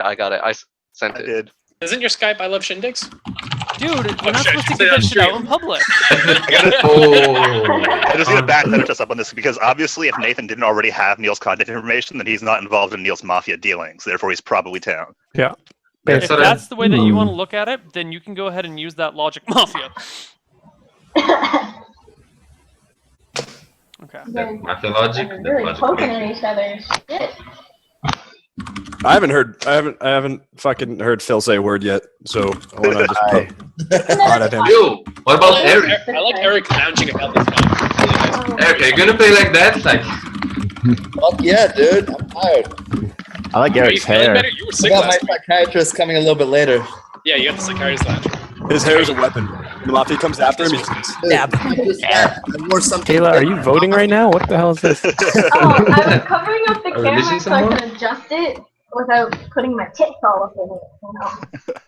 I got it. I sent it. I did. Isn't your Skype I love shindigs? Dude, we're not supposed to get that shit out in public. I just need to back that us up on this because obviously, if Nathan didn't already have Neil's contact information, then he's not involved in Neil's Mafia dealings. Therefore, he's probably down. Yeah. If that's the way that you want to look at it, then you can go ahead and use that logic, Mafia. Okay. Mafia logic. Really poking at each other. Shit. I haven't fucking heard Phil say a word yet, so I want to just pot at him. Yo, what about Eric? I like Eric lounging about this guy. Eric, are you gonna play like that? Like, Fuck yeah, dude. I'm tired. I like Eric's hair. Better? You were I sick got my last week. psychiatrist coming a little bit later. Yeah, you got the psychiatrist lounge. His hair is a weapon. Mafia comes after him. He's stab. I wore something. Kayla, are you voting right now? What the hell is this? Oh, I was covering up the camera so I could adjust it without putting my tits all up in it.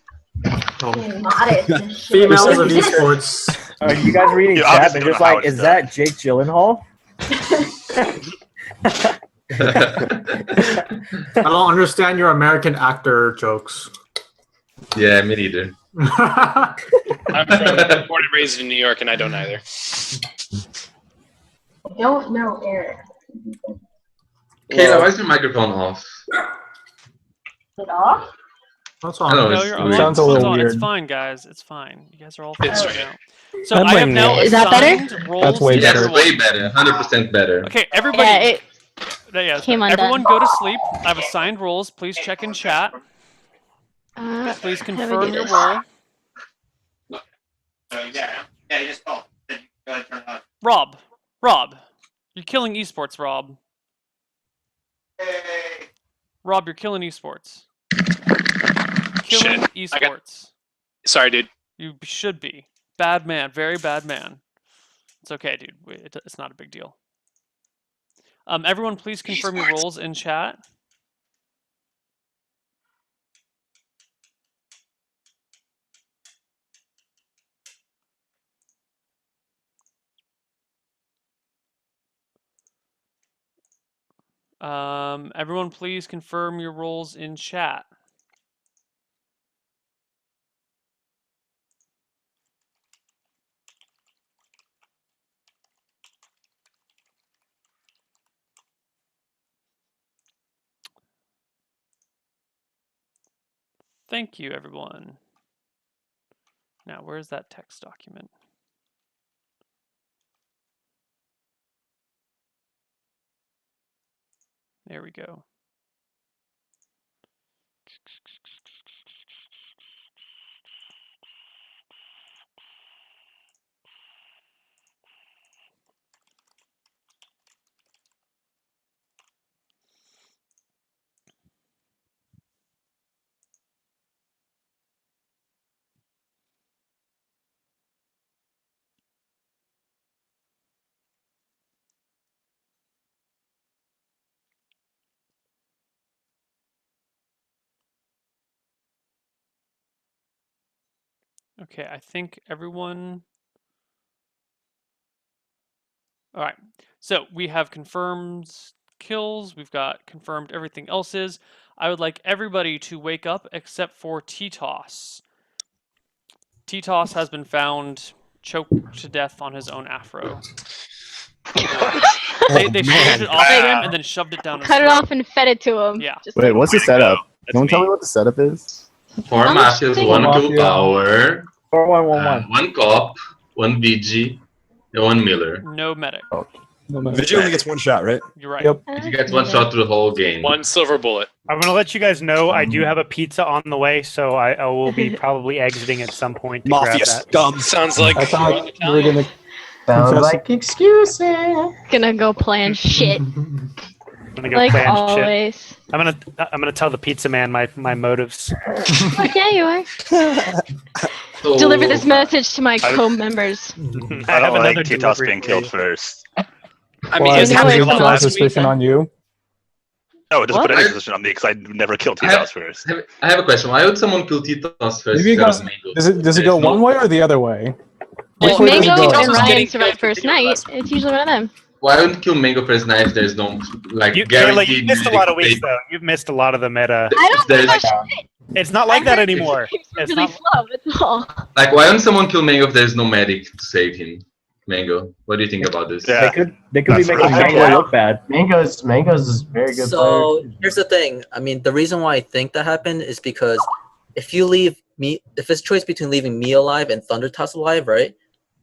Being modest and shit. Females of esports. Are you guys reading Yeah, chat? obviously They're just don't know how like, it's is that Jake Gyllenhaal? I don't understand your American actor jokes. yeah, me neither. I'm born and raised in New York, and I don't either. I don't know Eric. Kayla, why is your microphone off? It off? What's I on? don't know. No, It's you're weird. Sounds a little It's weird. fine, guys. It's fine. You guys are all It's fine right. now. So I'm I have blaming now it. Is that better? assigned roles That's way to That's better. way better. 100% better. Okay, everybody. Yeah, it Yeah, came everyone undone. go to sleep. I've assigned roles. Please check in chat. Please how do we confirm do your this? role. Rob, you're killing esports, Rob. Rob, you're killing esports. Killing Shit. I got- esports. Sorry, dude. You should be. Bad man, very bad man. It's okay, dude. It's not a big deal. Everyone, please confirm your roles in chat. Everyone, please confirm your roles in chat. Thank you, everyone. Now, where's that text document? There we go. Okay, I think everyone... All right, so we have confirmed kills. We've got confirmed everything else is. I would like everybody to wake up except for T-Toss. T-Toss has been found choked to death on his own afro. They shaved it off of him and then shoved it down his Cut it throat. off and fed it to him. Yeah. Just Wait, what's the setup? That's Don't tell me. me what the setup is. 4 I'm Mafias, thinking 1 Mafia. Power, 4111. 1 Cop, 1 VG, and 1 Miller. No medic. Vigil only gets one shot, right? You're right. Yep. He gets 1 shot through the whole game. 1 silver bullet. I'm going to let you guys know I do have a pizza on the way, so I will be probably exiting at some point to grab Mafia that. scum. Sounds like I thought you were Italian. gonna. Sounds like excuses. gonna go plan shit. I'm going to go Like plan shit. always. I'm gonna tell the pizza man my motives. Fuck yeah, you are. So, Deliver this message to my co-members. I don't another like T-Toss delivery being for killed you. first. I mean, Well, is I that know what it's you not want last week? suspicion on you. No, it doesn't What? put any suspicion on me because I never killed T-Toss first. I have a question. Why would someone kill T-Toss first? Maybe you instead guys- of Mango? Does it There's go no- one way or the other way? Well, Which way does it Mango go? and was Ryan getting survived killed first in the night. last It's usually one of them. why wouldn't kill Mango first night if there's no like Kayla, guaranteed? you missed a lot of music weeks though. You've missed a lot of the meta. I don't There's- give a shit. It's not like that anymore. It's It's really not. slow. That's all. Like, why wouldn't someone kill Mango if there's no medic to save him? Mango, what do you think about this? Yeah. They could be That's making right. Mango look bad. Mango's is a very good So player. here's the thing. I mean, the reason why I think that happened is because if you leave me, if it's choice between leaving me alive and Thundertoss alive, right?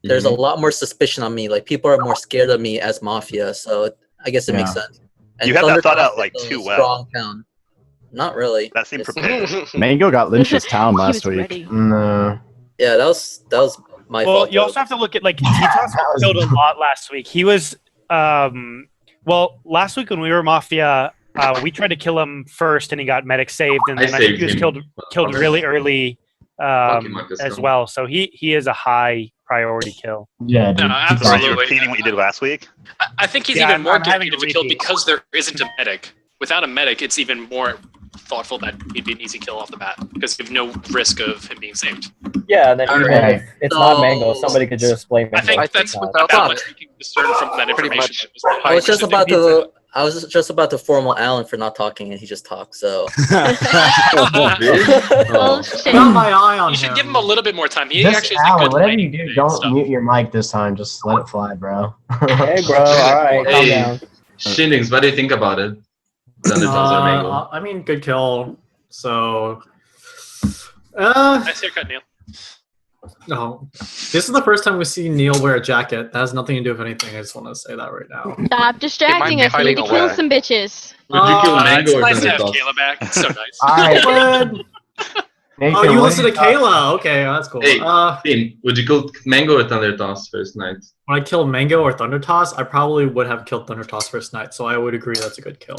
There's a lot more suspicion on me. Like people are more scared of me as Mafia. So I guess it makes sense. And You have that thought Thundertoss out, like, is a too well. Strong town. Not really. That seemed It's- prepared. Mango got Lynch's town He last was week. ready. No. Yeah, that was my Well, fault. you also have to look at like Titos killed a lot last week. He was well last week when we were Mafia, we tried to kill him first and he got medic saved, and I then I think saved he was him. killed really early Marcus, as come. well. So he is a high priority kill. Yeah, No, dude. So are you absolutely. repeating what you did last week? I think he's Yeah, even I'm- more I'm having dedicated to to kill repeat. because there isn't a medic. Without a medic, it's even more thoughtful that he'd be an easy kill off the bat because you have no risk of him being saved. Yeah, and then Alright. even if it's So- not Mango, somebody could just blame Mango. I think that's not. about Fuck. much we can discern from that Pretty information. much. I was just about to. I was just about to formal Alan for not talking, and he just talked. So. Oh shit. Got my eye on You should him. give him a little bit more time. He Just actually has a Alan, good whatever lane you do, and don't stuff. mute your mic this time. Just let it fly, bro. Hey, bro. All right, calm Hey. down. Shinings, what do you think about it? Thundertoss or Mango? I mean, good kill. So, Nice haircut, Neil. no, this is the first time we see Neil wear a jacket. That has nothing to do with anything. I just want to say that right now. Stop distracting be us. We need to hiding kill away. some bitches. Would you kill Uh, Mango It's or nice to have Thundertoss? Kayla back. It's so nice. All right. What? Nathan, Oh, you what listen do to thought? Kayla. Okay, that's cool. Hey. Tim, would you kill Mango or Thundertoss first night? When I kill Mango or Thundertoss, I probably would have killed Thundertoss first night. So I would agree that's a good kill.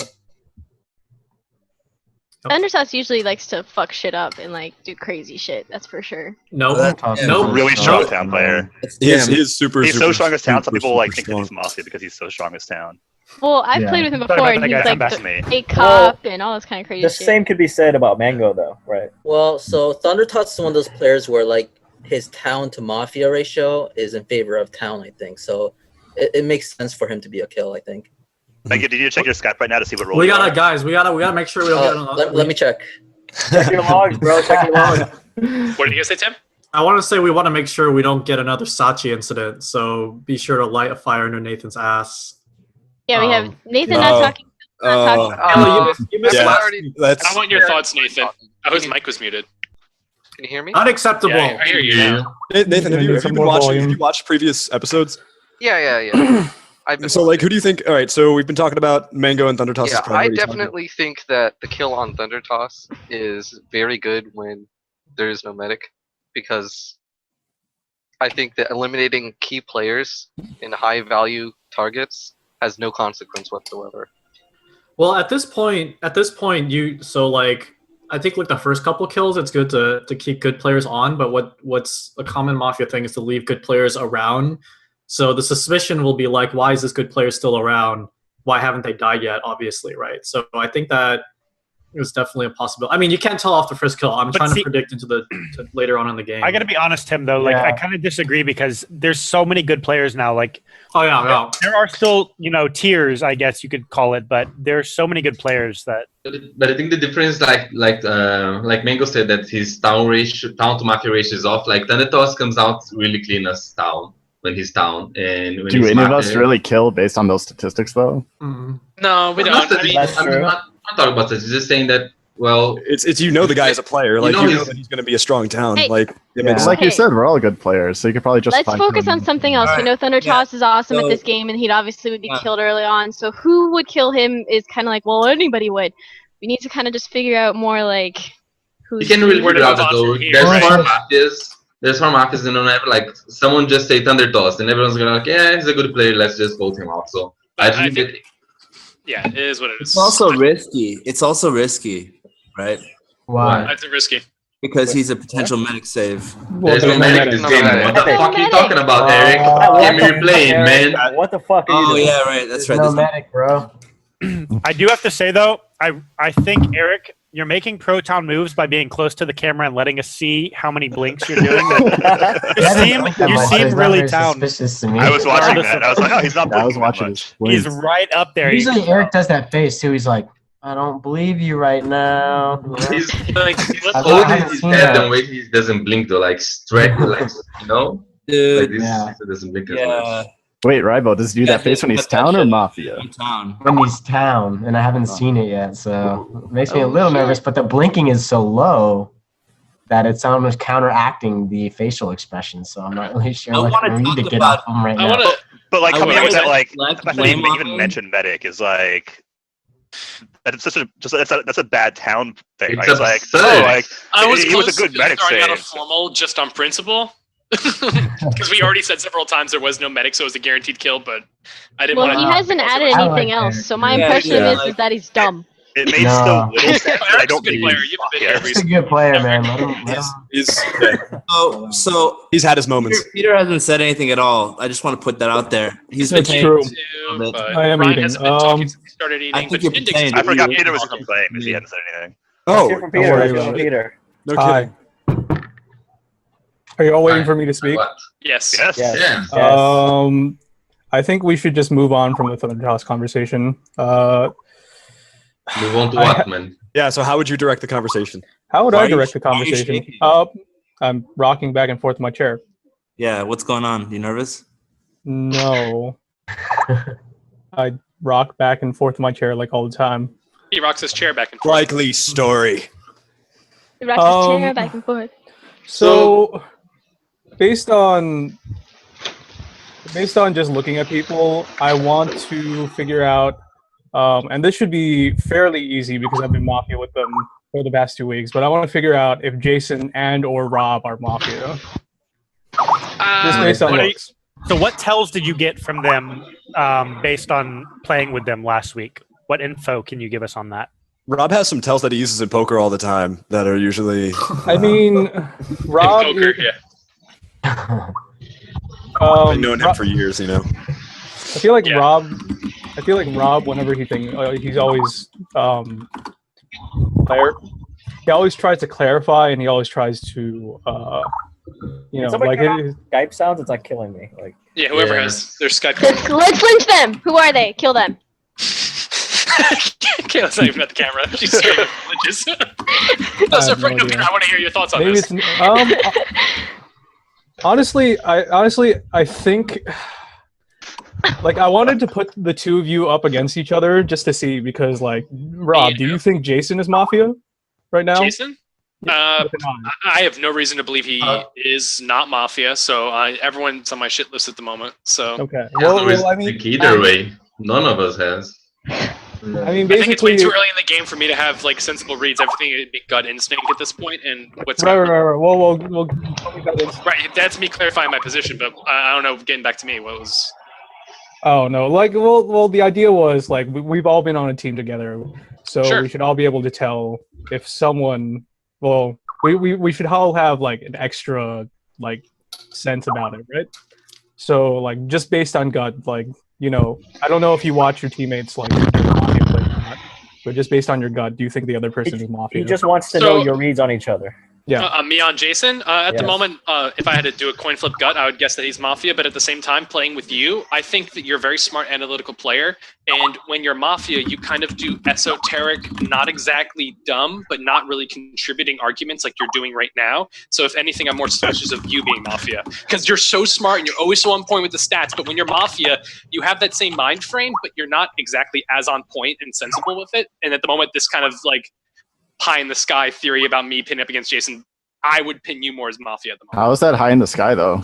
Thundertoss usually likes to fuck shit up and like do crazy shit. That's for sure. Nope. Thundertoss Nope. is Really so strong strong. town player. He is super. He's super, so strong as town. Some super, people like super think that strong. he's Mafia because he's so strong as town. Well, I've Yeah. played with him Sorry before, about and that, he's guys. like That's the me. fake cop and all this kind of crazy The shit. same could be said about Mango, though, right? Well, so Thundertoss is one of those players where like his town to Mafia ratio is in favor of town. I think so. It makes sense for him to be a kill. I think. Like, did you check your Skype right now to see what role We you gotta, are? guys. We gotta make sure we don't get on. Let me check. Check your logs, bro. Check your logs. What did you guys say, Tim? I want to say we want to make sure we don't get another Sachi incident. So be sure to light a fire under Nathan's ass. Yeah, we have Um, Nathan no. not talking. Not talking. Emily, you missed yeah. last already- week. That's I want your thoughts, Nathan. Oh, his mic was muted. Can you hear me? Unacceptable. Yeah, I hear you now. Nathan. Have you Some been more watching? volume. Have you watched previous episodes? Yeah. I've been So, like, who do you think? All right, so we've been talking about Mango and Thundertoss. Yeah, I definitely think that the kill on Thundertoss is very good when there is no medic, because I think that eliminating key players in high value targets has no consequence whatsoever. Well, at this point, you so like I think like the first couple kills, it's good to keep good players on. But what's a common Mafia thing is to leave good players around. So the suspicion will be like, why is this good player still around? Why haven't they died yet? Obviously, right? So I think that is definitely a possibility. I mean, you can't tell off the first kill. I'm But trying see- to predict into the to later on in the game. I gotta be honest, Tim. Though, like, I Yeah. kind of disagree because there's so many good players now. Like, Oh yeah. there are still, tiers, I guess you could call it, but there's so many good players that. But I think the difference, like Mango said, that his town to Mafia ratio is off. Like Thundertoss comes out really clean as town when he's town, and when Do he's any of us Mafia- really kill based on those statistics, though? No, we I'm not, don't. I mean, I'm not talking about this. Just saying that. Well, It's the guy as a player. Like, know you know he's- that he's going to be a strong town. Hey. Like, it Yeah. makes Like you Okay. said, we're all good players, so you could probably just. Let's focus on something else. We know Thundertoss is awesome at So- this game, and he'd obviously would be killed early on. So who would kill him is kind of like, well, anybody would. We need to kind of just figure out more like who's. you can really Where figure to out move that on though. from here, There's right? four mafias. There's four mafias, and whenever like someone just say Thundertoss, and everyone's gonna like, yeah, he's a good player. Let's just vote him out. So I I think think- that yeah, it is what it is. It's also risky. It's also risky, right? Why? That's risky. Because he's a potential medic save. there's no medic this game. What the fuck are you talking about, Eric? Game you're playing, man. What the fuck are you Oh doing? yeah, right. That's right. No There's no- medic, bro. I do have to say though, I think Eric you're making proton moves by being close to the camera and letting us see how many blinks you're doing. you seem really town. Suspicious to me. I was watching that. I was like, oh, he's not. I was blinking that watching much. his He's blinks. right up there. Usually Eric does that face too. He's like, I don't believe you right now. He's Like, holding his head and wait, he doesn't blink though, like straight, like Dude, like this. Yeah. He doesn't blink as yeah. much. Wait, Ribo, does he do that face when he's town or Mafia? Town. When he's town, and I haven't seen it yet, so it makes me a little nervous. But the blinking is so low that it's almost counteracting the facial expression. So I'm not really sure I what wanna I need to talk get about- off him right I now. want to. But like I coming would up with that, like like the fact that blame he on even him. mentioned medic is like that's such a that's a bad town thing. It's Like, it's like absurd. oh, like I was he was a close good to medic starting out a save. formal just on principle. Because we already said several times there was no medic, so it was a guaranteed kill. But I didn't Well, want he to. hasn't added I anything like else, Eric, so my yeah. impression Yeah. is that he's dumb. It made No. so little sense. That I Eric's a don't good think player. You've been here He's a good player, man. Let him. He's So he's had his moments. Peter hasn't said anything at all. I just want to put that out there. He's been That's saying true. bit. But I am Ryan eating. hasn't been talking since he started eating. I think but you're Index saying I forgot you- Peter was gonna complain because he hadn't said anything. Oh, Let's hear from don't Peter. worry Let's hear about from it. Peter. no Hi. kidding. Are you all waiting for me to speak? What? Yes. Yes. Yes. Yeah. I think we should just move on from the Thundertoss conversation. Move on to I- what, man? Yeah. So how would you direct the conversation? How would Why I are you- direct the why are you conversation? shaking? I'm rocking back and forth in my chair. Yeah, what's going on? You nervous? No. I rock back and forth in my chair like all the time. He rocks his chair back and forth. Likely story. He rocks his chair back and forth. So, based on just looking at people, I want to figure out, and this should be fairly easy because I've been Mafia with them for the past 2 weeks, but I want to figure out if Jason and or Rob are Mafia. Just based on what are you- looks. So what tells did you get from them based on playing with them last week? What info can you give us on that? Rob has some tells that he uses in poker all the time that are usually. I mean, Rob. Poker, yeah. I've known him for years, you know. I feel like Rob. Whenever he thinks, he's always he always tries to clarify, and he always tries to, Somebody like turn it, off Skype sounds. It's like killing me. Like Yeah, whoever has their Skype. Let's lynch them. Who are they? Kill them. Kayla's not even at the camera. She's straight up religious. No, so Frank, Peter, I want to hear your thoughts on maybe this. it's honestly, I think like I wanted to put the two of you up against each other just to see because like Rob, do you think Jason is Mafia right now? Jason? I have no reason to believe he is not Mafia, so everyone's on my shit list at the moment. So Okay. Well, I mean, either way, none of us has. I mean, I think it's way basically, too early in the game for me to have like sensible reads. Everything would be gut instinct at this point, and what's right. Well, tell me about this. right. That's me clarifying my position, but I don't know. Getting back to me, what was? Oh no! Like, well, the idea was like we've all been on a team together, so Sure. we should all be able to tell if someone. Well, we should all have like an extra like sense about it, right? So like just based on gut, like I don't know if you watch your teammates like Mafia play or not, but just based on your gut, do you think the other person is Mafia? he just wants to know your reads on each other. Yeah. Me on Jason. At the Yes. moment, if I had to do a coin flip gut, I would guess that he's Mafia. But at the same time, playing with you, I think that you're a very smart analytical player. And when you're Mafia, you kind of do esoteric, not exactly dumb, but not really contributing arguments like you're doing right now. So if anything, I'm more suspicious of you being Mafia. Because you're so smart and you're always so on point with the stats. But when you're Mafia, you have that same mind frame, but you're not exactly as on point and sensible with it. And at the moment, this kind of like pie in the sky theory about me pinning up against Jason, I would pin you more as Mafia at the moment. Oh. How is that high in the sky though?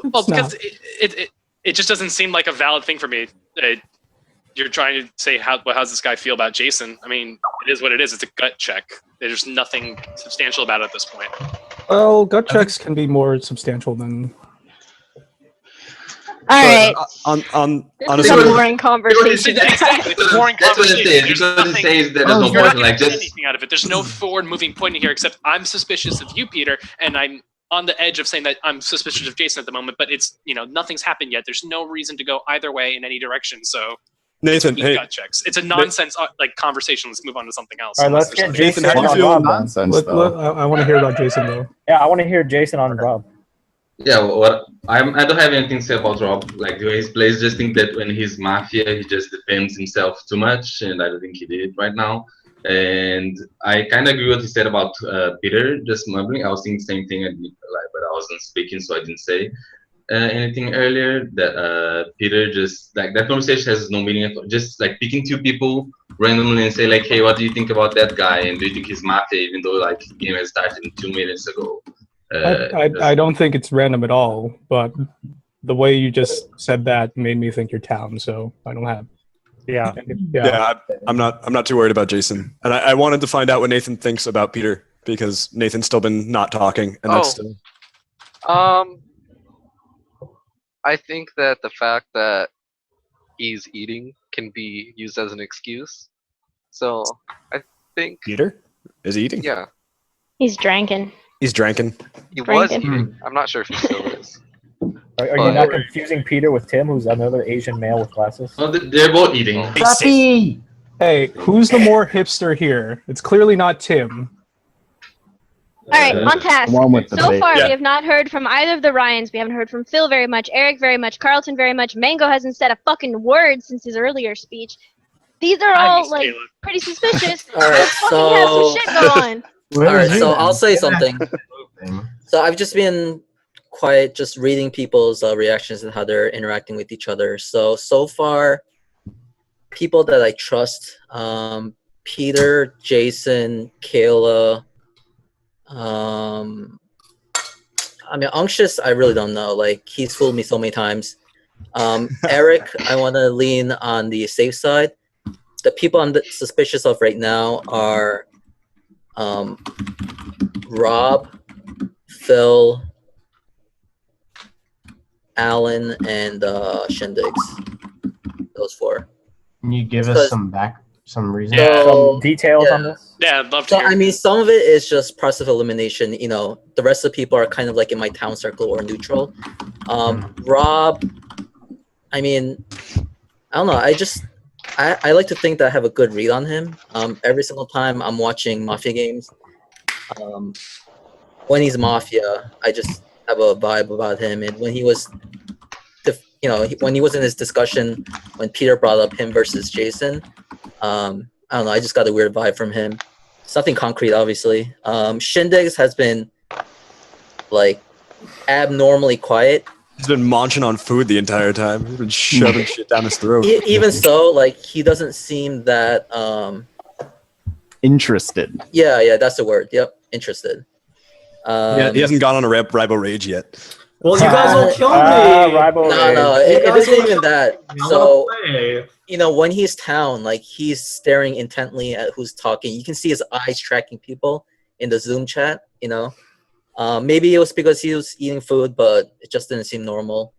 Well, because it just doesn't seem like a valid thing for me. You're trying to say how's this guy feel about Jason? I mean, it is what it is. It's a gut check. There's nothing substantial about it at this point. Well, gut checks can be more substantial than. All right. On This is a boring conversation. Exactly. It's a boring That's what it conversation. is. There's Because it nothing- says that there's no You're not point. Like getting just anything out of it. There's no forward moving point in here except I'm suspicious of you, Peter, and I'm on the edge of saying that I'm suspicious of Jason at the moment, but it's nothing's happened yet. There's no reason to go either way in any direction. So Nathan, hey, gut checks. It's a nonsense like conversation. Let's move on to something else. All right, unless let's there's get something- Jason how do you on feel Rob. then. Nonsense, though. I want to hear about Jason though. Yeah, I want to hear Jason on Rob. Yeah, I don't have anything to say about Rob. Like the way he plays, just think that when he's Mafia, he just defends himself too much, and I don't think he did right now. And I kind of agree with what he said about Peter just mumbling. I was thinking the same thing, but I wasn't speaking, so I didn't say anything earlier. That Peter just like that conversation has no meaning at all. Just like picking two people randomly and say like, "Hey, what do you think about that guy? And do you think he's Mafia?" Even though like the game has started 2 minutes ago. I don't think it's random at all, but the way you just said that made me think you're Town, so I don't have. Yeah. I'm not too worried about Jason, and I wanted to find out what Nathan thinks about Peter because Nathan's still been not talking, and that's still. I think that the fact that he's eating can be used as an excuse. So I think Peter is he eating. Yeah, He's drinking. He's drinking. he was Drinking. eating. I'm not sure if he still is. Are you not confusing Peter with Tim, who's another Asian male with glasses? Oh, they're both eating. Puppy! Hey, who's the more hipster here? It's clearly not Tim. All right, on task. One with the So vape. far, Yeah. we have not heard from either of the Ryans. We haven't heard from Phil very much, Eric very much, Carlton very much. Mango hasn't said a fucking word since his earlier speech. These are I all miss like Caleb. pretty suspicious. All right, Let's fucking have some shit go on. All right, so I'll say something. So I've just been quiet, just reading people's reactions and how they're interacting with each other. So far, people that I trust, Peter, Jason, Kayla. I mean, Unctious, I really don't know. Like, he's fooled me so many times. Eric, I want to lean on the safe side. The people I'm suspicious of right now are Rob, Phil, Alan, and Shindigs. Those four. Can you give us some reason? So, Some details yeah. on this? Yeah, I'd love to So hear. I mean, some of it is just process of elimination. You know, the rest of the people are kind of like in my town circle or neutral. Rob, I mean, I don't know. I like to think that I have a good read on him. Every single time I'm watching Mafia games, when he's Mafia, I just have a vibe about him. And when he was, when he was in his discussion, when Peter brought up him versus Jason, I don't know. I just got a weird vibe from him. It's nothing concrete, obviously. Shindigs has been like abnormally quiet. He's been munching on food the entire time. He's been shoving shit down his throat. Even so, like he doesn't seem that Interested. Yeah, that's the word. Yep, interested. Yeah, he hasn't gone on a Ribo Rage yet. Well, you guys will kill me. No, You it guys isn't will even kill that. me. I So, wanna play. when he's Town, like he's staring intently at who's talking. You can see his eyes tracking people in the Zoom chat. Maybe it was because he was eating food, but it just didn't seem normal.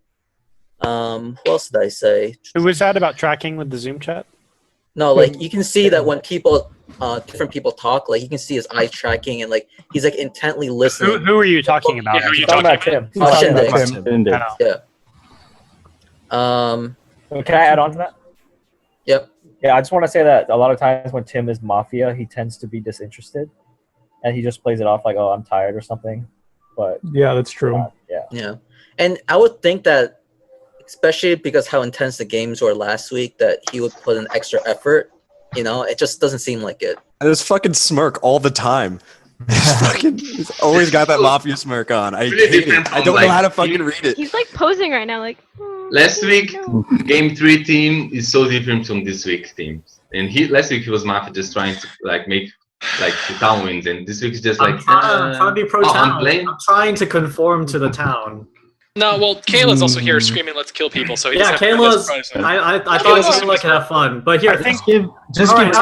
Who else did I say? Who was that about tracking with the Zoom chat? No, like you can see that when people, different people talk, like you can see his eyes tracking and like he's like intently listening. Who are you talking about? Yeah, who are you Talking talking about about? Tim. Shindig. Oh. Yeah. Can I add on to that? Yep. Yeah, I just want to say that a lot of times when Tim is Mafia, he tends to be disinterested, and he just plays it off like, "Oh, I'm tired" or something. But yeah, that's true. Yeah, and I would think that, especially because how intense the games were last week, that he would put an extra effort. It just doesn't seem like it. And this fucking smirk all the time. He's always got that Mafia smirk on. I hate it. I don't know how to fucking read it. He's like posing right now, like. Last week, game 3 team is so different from this week teams. And last week he was Mafia just trying to make the town wins, and this week is just like I'm trying to be pro town. I'm playing. I'm trying to conform to the town. No, well, Kayla's also here screaming, "Let's kill people!" So he Yeah, doesn't have Kayla's. to surprise him. I thought Kayla's Kayla could have fun, but here, I think all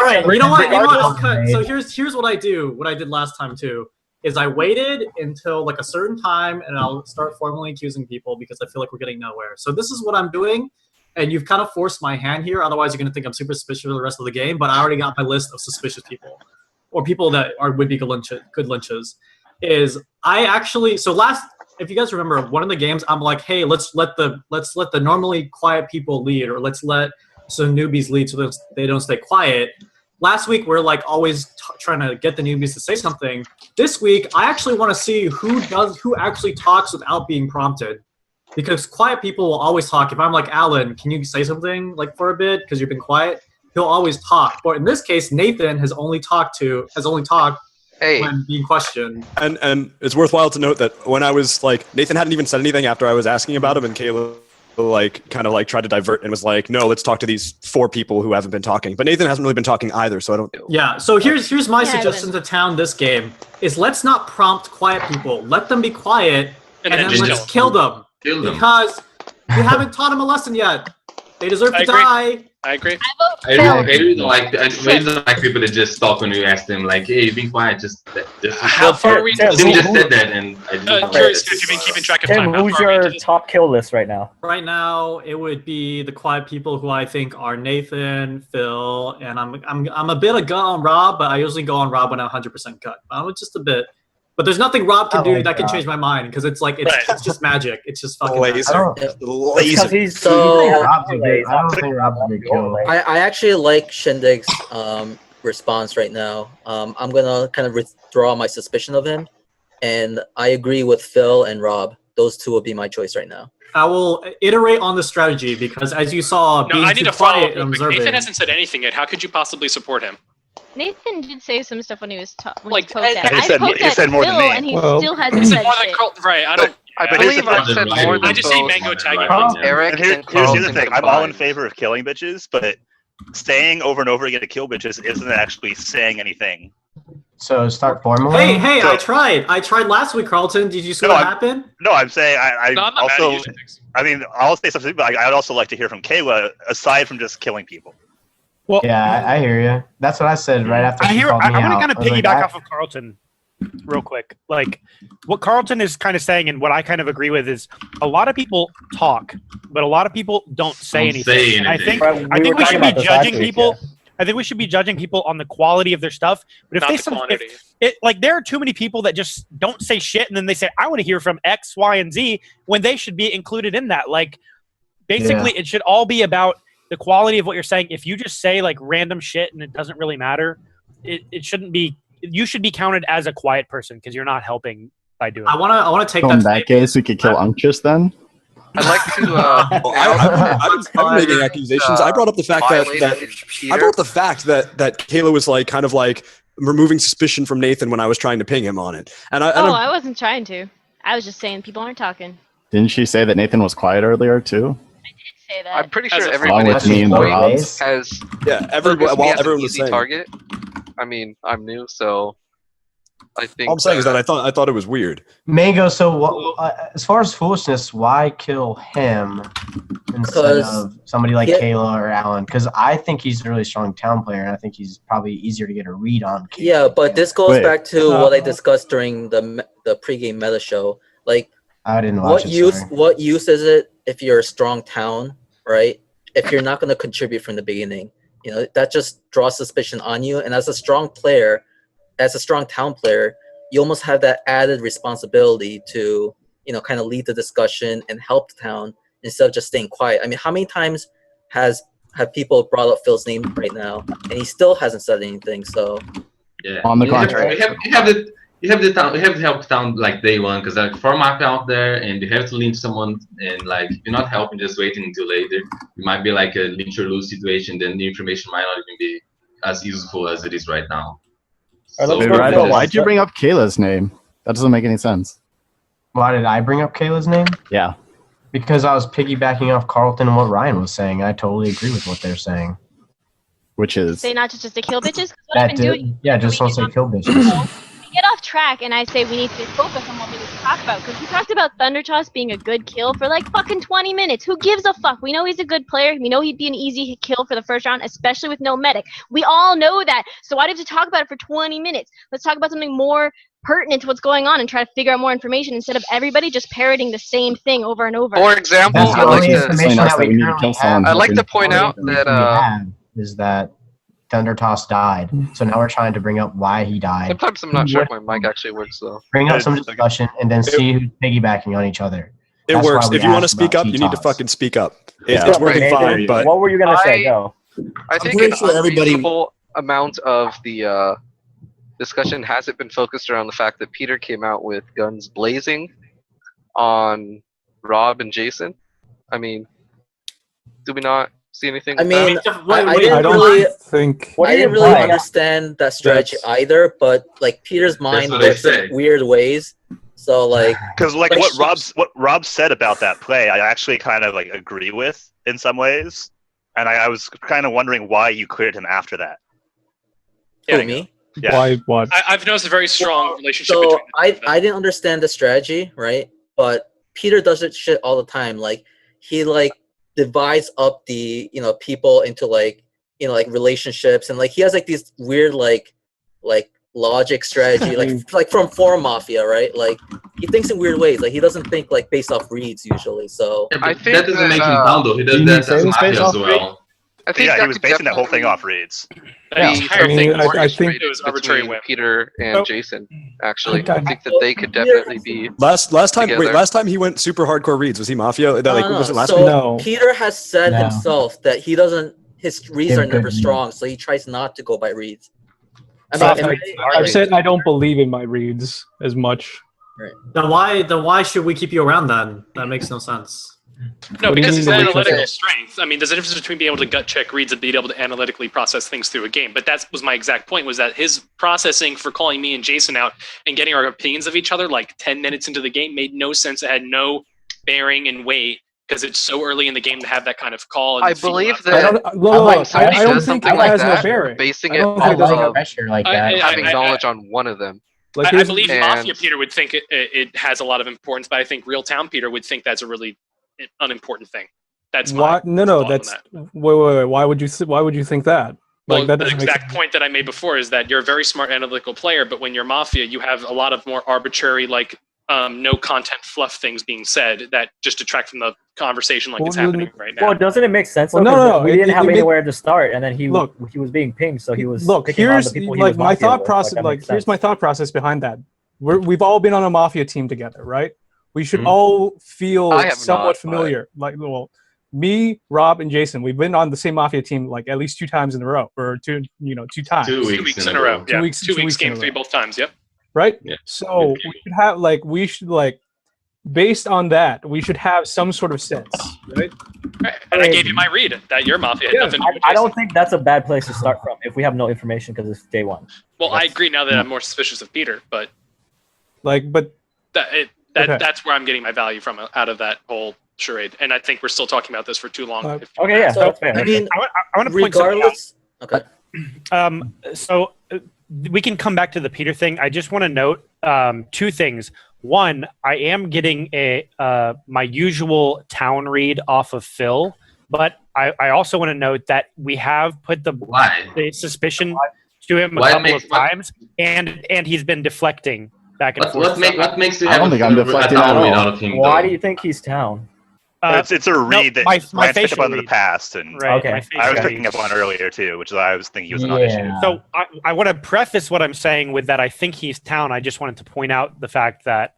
right. You know what? I'll cut. So here's what I do. What I did last time too is I waited until like a certain time, and I'll start formally accusing people because I feel like we're getting nowhere. So this is what I'm doing, and you've kind of forced my hand here. Otherwise, you're gonna think I'm super suspicious for the rest of the game. But I already got my list of suspicious people, or people that would be good lynches. Is I actually if you guys remember one of the games, I'm like, hey, let's let the normally quiet people lead, or let's let so newbies lead so they don't stay quiet. Last week we're like always trying to get the newbies to say something. This week I actually want to see who actually talks without being prompted, because quiet people will always talk. If I'm like, Alan, can you say something like for a bit because you've been quiet? He'll always talk. But in this case, Nathan has only talked when being questioned. And it's worthwhile to note that when I was like, Nathan hadn't even said anything after I was asking about him, and Kayla tried to divert and was like, no, let's talk to these 4 people who haven't been talking. But Nathan hasn't really been talking either, so I don't. Yeah. So here's my suggestion to town this game is let's not prompt quiet people. Let them be quiet, and then let's kill them. Because we haven't taught them a lesson yet. They deserve to die. I agree. I really don't like people that just stop when you ask them, like, "Hey, you've been quiet." Just how far are we? Tim just said that, and I curious if you've been keeping track of time. Tim, who's your top kill list right now? Right now, it would be the quiet people who I think are Nathan, Phil, and I'm a bit of gut on Rob, but I usually go on Rob when I'm 100% gut. Just a bit. But there's nothing Rob can do that can change my mind, because it's like it's just magic. It's just fucking laser. I don't think Rob's a good kill. I actually like Shindig's response right now. I'm gonna kind of withdraw my suspicion of him, and I agree with Phil and Rob. Those 2 would be my choice right now. I will iterate on the strategy, because as you saw, being I need too to follow quiet up. and observing. Nathan hasn't said anything yet. How could you possibly support him? Nathan did say some stuff when he was like, poked at. he said more than me. And he still hasn't said shit. Right, I don't. I believe I said more than I just see Mango tagging Eric Here's and the Carlton other thing. I'm all in combined. favor of killing bitches, but staying over and over again to kill bitches isn't actually saying anything. So start formulating. Hey, I tried last week, Carlton. Did you see what happened? No, I'm saying I'm not mad at also. you, I mean, I'll say something, but I'd also like to hear from Kayla aside from just killing people. Well, yeah, I hear you. That's what I said right after she called me I want to out. kind of I was like, piggyback off of Carlton real quick. Like, what Carlton is kind of saying and what I kind of agree with is a lot of people talk, but a lot of people don't say anything. And I think we should be judging people. I think we should be judging people on the quality of their stuff. But if there are too many people that just don't say shit, and then they say, I want to hear from X, Y, and Z, when they should be included in that. Like, basically, it should all be about the quality of what you're saying. If you just say like random shit and it doesn't really matter, it shouldn't be. You should be counted as a quiet person because you're not helping by doing. I want to take so that. In that case, we could kill Unctuous then. I'd like to. I've been making accusations. I brought up the fact that Kayla was like kind of like removing suspicion from Nathan when I was trying to ping him on it. I wasn't trying to. I was just saying people aren't talking. Didn't she say that Nathan was quiet earlier too? Say that. I'm pretty sure everyone at this point has. Yeah, while everyone was saying. Target. I mean, I'm new, so I think. All I'm saying is that I thought it was weird. Mango. So, as far as foolishness, why kill him instead of somebody like Kayla or Alan? Because I think he's a really strong town player, and I think he's probably easier to get a read on. Kayla. Yeah, but this goes back to what I discussed during the pregame meta show. Like, I didn't watch what use is it if you're a strong town, right? If you're not going to contribute from the beginning, that just draws suspicion on you. And as a strong player, as a strong town player, you almost have that added responsibility to, kind of lead the discussion and help the town instead of just staying quiet. I mean, how many times have people brought up Phil's name right now, and he still hasn't said anything? So, yeah. On the contrary, you have to help town like day one, because like for Mafia out there, and you have to lynch someone, and like if you're not helping, just waiting until later, it might be like a lynch or lose situation. Then the information might not even be as useful as it is right now. So, why'd you bring up Kayla's name? That doesn't make any sense. Why did I bring up Kayla's name? Yeah. Because I was piggybacking off Carlton and what Ryan was saying. I totally agree with what they're saying. Which is? Say not just to kill bitches? Just don't say kill bitches. Get off track and I say we need to focus on what we need to talk about, because we talked about Thunder Toss being a good kill for like fucking 20 minutes. Who gives a fuck? We know he's a good player. We know he'd be an easy kill for the first round, especially with no medic. We all know that. So why do we have to talk about it for 20 minutes? Let's talk about something more pertinent to what's going on and try to figure out more information instead of everybody just parroting the same thing over and over. For example, I'd like to point out that is that Thunder Toss died. So now we're trying to bring up why he died. Sometimes I'm not sure if my mic actually works though. Bring up some discussion and then see who's piggybacking on each other. It That's works. why we If you want to asked speak about up, you need to T-Toss. fucking speak up. Yeah. It's working Nathan, fine, but What were you gonna say? Go. I I'm think pretty an sure everybody. unreasonable amount of the discussion hasn't been focused around the fact that Peter came out with guns blazing on Rob and Jason. I mean, do we not see anything? I with mean, that? I didn't I don't really think. What I do you didn't really imply? understand that strategy That's- either, but like Peter's mind what they works in say. weird ways. So like, Because like Like, what Rob said about that play, I actually kind of like agree with in some ways, and I was kind of wondering why you cleared him after that. who, me? Yeah. Why? What? I've noticed a very strong relationship So between I didn't understand the strategy, right? But Peter does it shit all the time. Like he like divides up the people into like like relationships, and like he has like these weird like logic strategy like from Mafia, right? Like he thinks in weird ways. Like he doesn't think like based off reads usually. So Yeah, but I think that doesn't make him that, down though. He does Didn't that he say as it was based Mafia as off well. I think Yeah, that he was could basing that whole thing definitely off reads. The Yeah, entire I mean, thing I think it was arbitrary between whim. Peter and Oh. Jason. Actually, I- I think that they could definitely be. last time Together. last time he went super hardcore reads, was he Mafia? That, like, No, was it last so week? No. Peter has said No. himself that he doesn't. His reads Give are good never reads. strong, so he tries not to go by reads. I So mean, I've said I don't believe in my reads as much. Then why should we keep you around then? That makes no sense. No, What do you because mean it's the analytical weakness? strength. I mean, there's a difference between being able to gut check reads and being able to analytically process things through a game. But that was my exact point, was that his processing for calling me and Jason out and getting our opinions of each other like 10 minutes into the game made no sense. It had no bearing and weight because it's so early in the game to have that kind of call. And I feel believe out- that I don't when somebody I don't does think something it like has no that, bearing. basing I it don't think off it doesn't of pressure like I- that. I- having knowledge on one of them. Like I his- believe and- Mafia Peter would think it has a lot of importance, but I think Real Town Peter would think that's a really unimportant thing. That's why? my No, thought on that's that. wait. Why would you think that? Well, Like that the doesn't make exact sense. point that I made before is that you're a very smart analytical player, but when you're Mafia, you have a lot of more arbitrary, like no content fluff things being said that just detract from the conversation, like it's Well, happening right now. Well, doesn't it make sense? Well, though? no, 'Cause no, we it- didn't it have make- anywhere to start, and then he Look. was being pinged, so he was Look, picking on here's the people he like was my Mafia thought with. process. that Like makes here's sense. my thought process behind that. We've all been on a Mafia team together, right? We should Mhm. all feel I have somewhat not, familiar. Like, well, me, Rob, and Jason, we've been on the same Mafia team like at least 2 times in a row, or two times. 2 2 weeks in a row. Yeah. 2 weeks, in game a 3 row. both times. Yep. Right? Yeah. So we should based on that, we should have some sort of sense, right? Right. And I gave you my read that your Mafia had Yeah, nothing to do with I Jason. don't think that's a bad place to start from if we have no information because it's day one. Well, I agree now that I'm more suspicious of Peter, but But okay. That's where I'm getting my value from out of that whole charade. And I think we're still talking about this for too long. Okay, yeah, So, that's fair. I mean, I want to point something out. regardless. So we can come back to the Peter thing. I just want to note 2 things. One, I am getting my usual town read off of Phil, but I also want to note that we have put the suspicion to him a couple of times, and he's been deflecting back and forth. What makes you I have don't a think I'm deflecting town at read all. out of him? Why though? do you think he's town? It's a read that my Ryan's picked up facial on in the read. past, and Right, Okay. my I was facial picking read. up on earlier too, which is why I was thinking he was a non-issue. Yeah. So I want to preface what I'm saying with that I think he's town. I just wanted to point out the fact that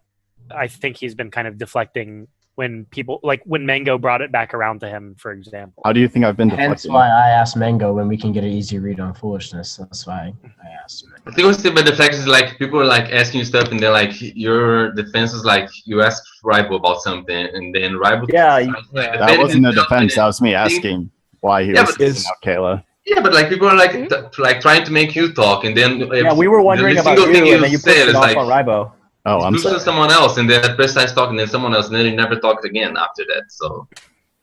I think he's been kind of deflecting when people, like when Mango brought it back around to him, for example. How do you think I've been Hence deflecting? why I asked Mango when we can get an easy read on foolishness. That's why I asked him. I think what's about the fact is like people are like asking you stuff and they're like your defense is like you ask Rival about something and then Rival That wasn't a defense. That was me asking why he Yeah, was but taking out Kayla. Yeah, but like people are like like trying to make you talk and then Yeah, we were wondering the about single thing you, and then you pushed said it is off like on Ribo. Oh, I'm to sorry. someone else and then that person starts talking and then someone else and then you never talked again after that. So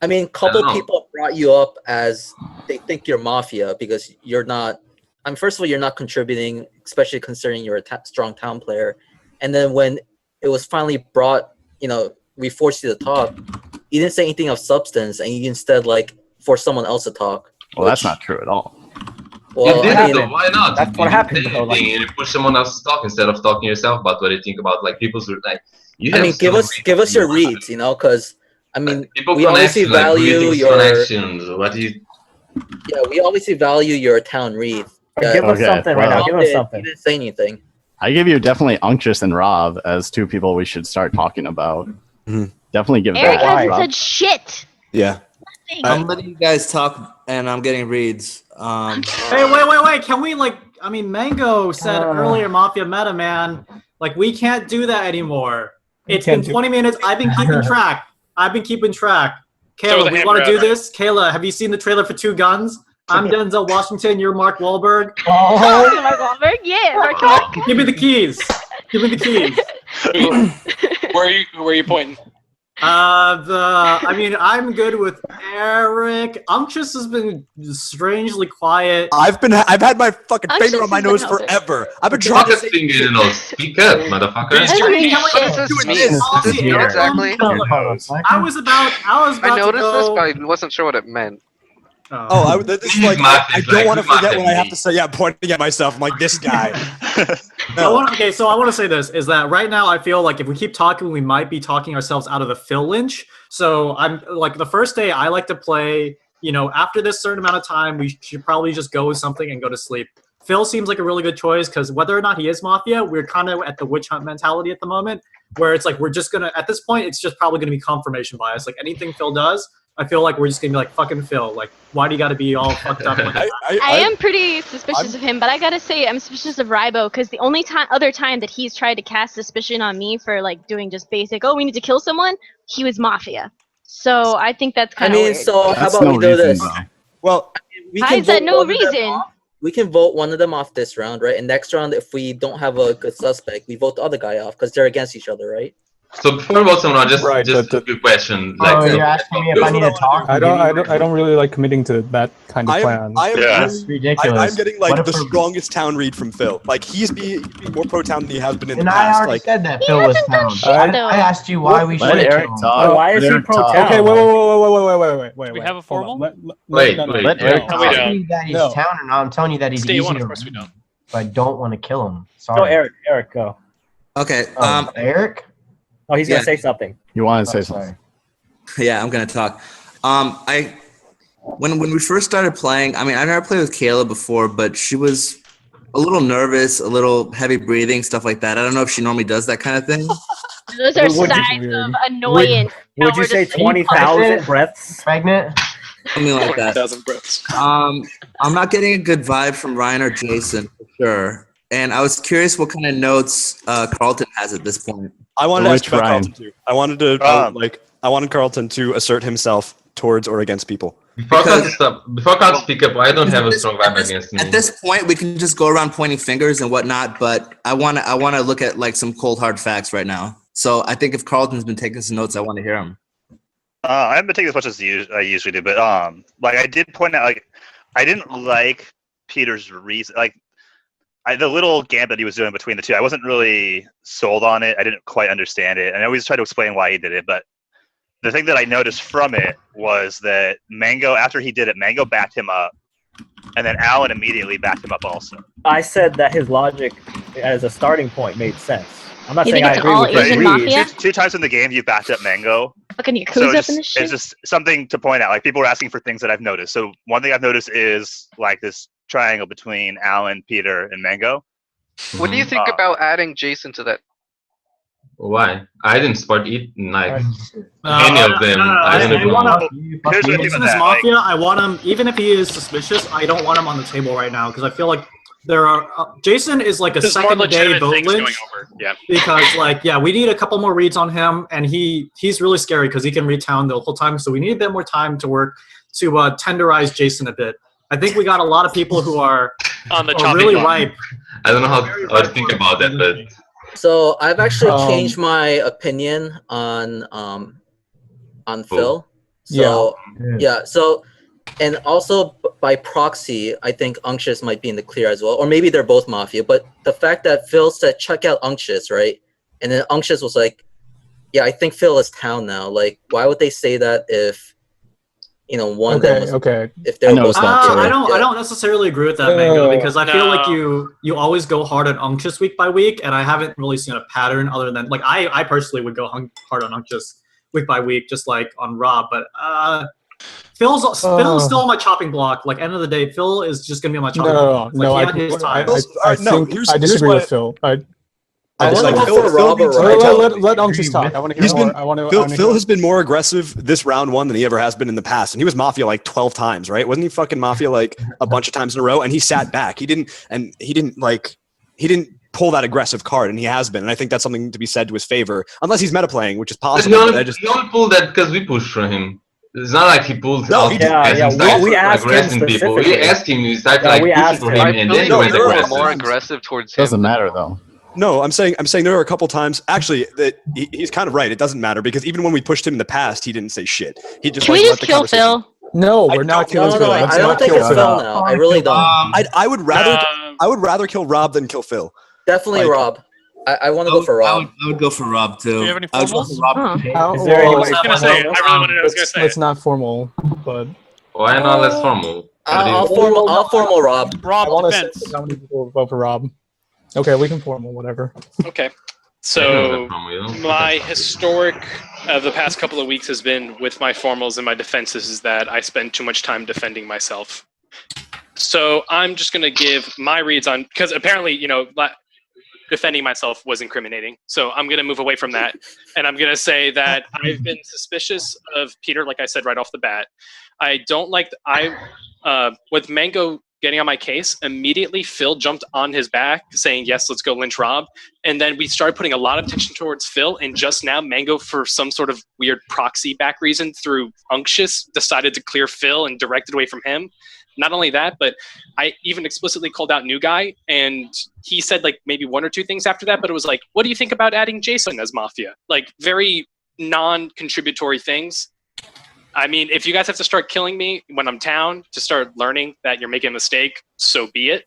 I mean, couple people brought you up as they think you're Mafia because you're not. First of all, you're not contributing, especially considering you're a strong town player. And then when it was finally brought, we forced you to talk. You didn't say anything of substance, and you instead forced someone else to talk. Well, that's not true at all. Well, you did I it mean, though. Why not? That's what happened, though, like- And you push someone else to talk instead of talking yourself about what you think about like people's like. You I have mean, give us your reads, because people we obviously connection, like, value greetings your connections. What do you? Yeah, we obviously value your town read. Give us something right now. Give us something. You didn't say anything. I give you definitely Unctuous and Rob as 2 people we should start talking about. Definitely give Eric that. hasn't said shit. Yeah. I'm letting you guys talk, and I'm getting reads. Hey, wait! Can we I mean, Mango said earlier, Mafia meta, man. Like, we can't do that anymore. It's been 20 minutes. I've been keeping track. Kayla, we want to do this. Kayla, have you seen the trailer for Two Guns? I'm Denzel Washington. You're Mark Wahlberg. Mark Wahlberg? Yeah, Mark. Give me the keys. Where are you pointing? I mean, I'm good with Eric. Unctuous has been strangely quiet. I've had my fucking finger on my nose forever. I've been trying to Fucking finger, you know. Speak up, motherfucker. Exactly. I was about I noticed to this, go. but I wasn't sure what it meant. This is like I don't want to forget what I have to say. Yeah, I'm pointing at myself. I'm like, this guy. I want to say this is that right now I feel like if we keep talking, we might be talking ourselves out of the Phil lynch. So I'm like the first day I like to play. You know, after this certain amount of time, we should probably just go with something and go to sleep. Phil seems like a really good choice because whether or not he is Mafia, we're kind of at the witch hunt mentality at the moment, where it's like we're just gonna at this point it's just probably gonna be confirmation bias. Like anything Phil does, I feel like we're just gonna be like, fucking Phil, like, why do you gotta be all fucked up like that? I am pretty suspicious of him, but I gotta say I'm suspicious of Rybo because the only other time that he's tried to cast suspicion on me for like doing just basic, we need to kill someone, he was Mafia. So I think that's kind of weird. So how about we do this? Well, How is that no reason? We can vote one of them off this round, right? And next round, if we don't have a good suspect, we vote the other guy off because they're against each other, right? So before we vote someone, just a quick question. You're asking me if I need to talk? I don't really like committing to that kind of plan. That's ridiculous. I'm getting like the strongest town read from Phil. Like he's being more pro town than he has been in the And past. I already like, said that Phil was town. I asked you why we should Eric kill him. talk. Why is he pro town? Okay, wait. We have a formal? Wait. Let Eric I'm talk. telling you that he's town, or not. I'm telling you that he's Day easy one, to of course we read, don't. but I don't want to kill him. Go, Sorry. Eric, go. Okay. Eric? Oh, he's gonna say something. You want to say Sorry. something? Yeah, I'm gonna talk. When we first started playing, I mean, I never played with Kayla before, but she was a little nervous, a little heavy breathing, stuff like that. I don't know if she normally does that kind of thing. Those are signs of annoyance. Would you say 20,000 breaths? Pregnant? Something like that. 1,000 breaths. I'm not getting a good vibe from Ryan or Jason for sure. And I was curious what kind of notes Carlton has at this point. I wanted to ask about Ryan? Carlton too. I wanted to I wanted Carlton to assert himself towards or against people. Before I can speak up, I don't have a strong vibe against me. At this point, we can just go around pointing fingers and whatnot. But I want to look at like some cold hard facts right now. So I think if Carlton's been taking some notes, I want to hear him. I haven't been taking as much as I usually do, but like I did point out, like I didn't like Peter's reason, like the little gambit he was doing between the two. I wasn't really sold on it. I didn't quite understand it, and I always try to explain why he did it. But the thing that I noticed from it was that Mango, after he did it, Mango backed him up, and then Alan immediately backed him up also. I said that his logic as a starting point made sense. I'm not You saying think I it's agree all with his Asian read. mafia? Two times in the game, you backed up Mango. Fucking So Yakuza up it's in this shit. just something to point out. Like people are asking for things that I've noticed. So one thing I've noticed is like this triangle between Alan, Peter, and Mango. What do you think about adding Jason to that? Why? I didn't support it. Like Any of them. Jason is Mafia. I want him, even if he is suspicious. I don't want him on the table right now because I feel like there are. Jason is like a There's more second day legitimate vote things going lynch over. Yeah. because, like, yeah, we need a couple more reads on him, and he's really scary because he can read town the whole time. So we need a bit more time to work to tenderize Jason a bit. I think we got a lot of people who are On the really block. ripe. I don't know how to think about that, but So I've actually changed my opinion on Phil. So yeah. So and also by proxy, I think Unctuous might be in the clear as well, or maybe they're both Mafia. But the fact that Phil said check out Unctuous, right? And then Unctuous was like, yeah, I think Phil is town now. Like, why would they say that if one of them was if they're both Mafia? I don't necessarily agree with that, Mango, because I feel like you always go hard on Unctuous week by week, and I haven't really seen a pattern other than like I personally would go hard on Unctuous week by week, just like on Rob. But Phil's still on my chopping block. Like end of the day, Phil is just gonna be on my chopping block. No, Like, he had his time. I disagree with Phil. I want like, to go for Rob or Let Unctus talk. I want to hear more. Phil has been more aggressive this round one than he ever has been in the past, and he was Mafia like 12 times, right? Wasn't he fucking Mafia like a bunch of times in a row? And he sat back. He didn't pull that aggressive card, and he has been. And I think that's something to be said to his favor, unless he's meta playing, which is possible. He only pulled that because we pushed for him. It's not like he pulled No, out he and started we asked him aggressing people. We specifically. asked him, we started Yeah, we pushing asked for him. him, and then he went aggressive. more aggressive towards him. Doesn't matter though. No, I'm saying there are a couple times actually that he's kind of right. It doesn't matter because even when we pushed him in the past, he didn't say shit. He just Can we just kill Phil? No, we're not killing Phil. I don't think it's Phil now. I really don't. I would rather kill Rob than kill Phil. Definitely Rob. I want to go for Rob. I would go for Rob too. Do you have any I would go formals? for Rob. Is there any way I was gonna say it. I really wanted to. I was gonna say It's not formal, but Why not less formal? I'll formal Rob. I want to vote for Rob. Okay, we can formal, whatever. Okay. So my historic of the past couple of weeks has been with my formals and my defenses is that I spend too much time defending myself. So I'm just going to give my reads on, because apparently, defending myself was incriminating. So I'm going to move away from that. And I'm going to say that I've been suspicious of Peter, like I said, right off the bat. I don't like, with Mango getting on my case, immediately Phil jumped on his back saying, yes, let's go lynch Rob. And then we started putting a lot of attention towards Phil. And just now Mango, for some sort of weird proxy back reason through Unctious, decided to clear Phil and direct it away from him. Not only that, but I even explicitly called out New Guy, and he said like maybe one or two things after that, but it was like, what do you think about adding Jason as Mafia? Like very non-contributory things. I mean, if you guys have to start killing me when I'm down to start learning that you're making a mistake, so be it.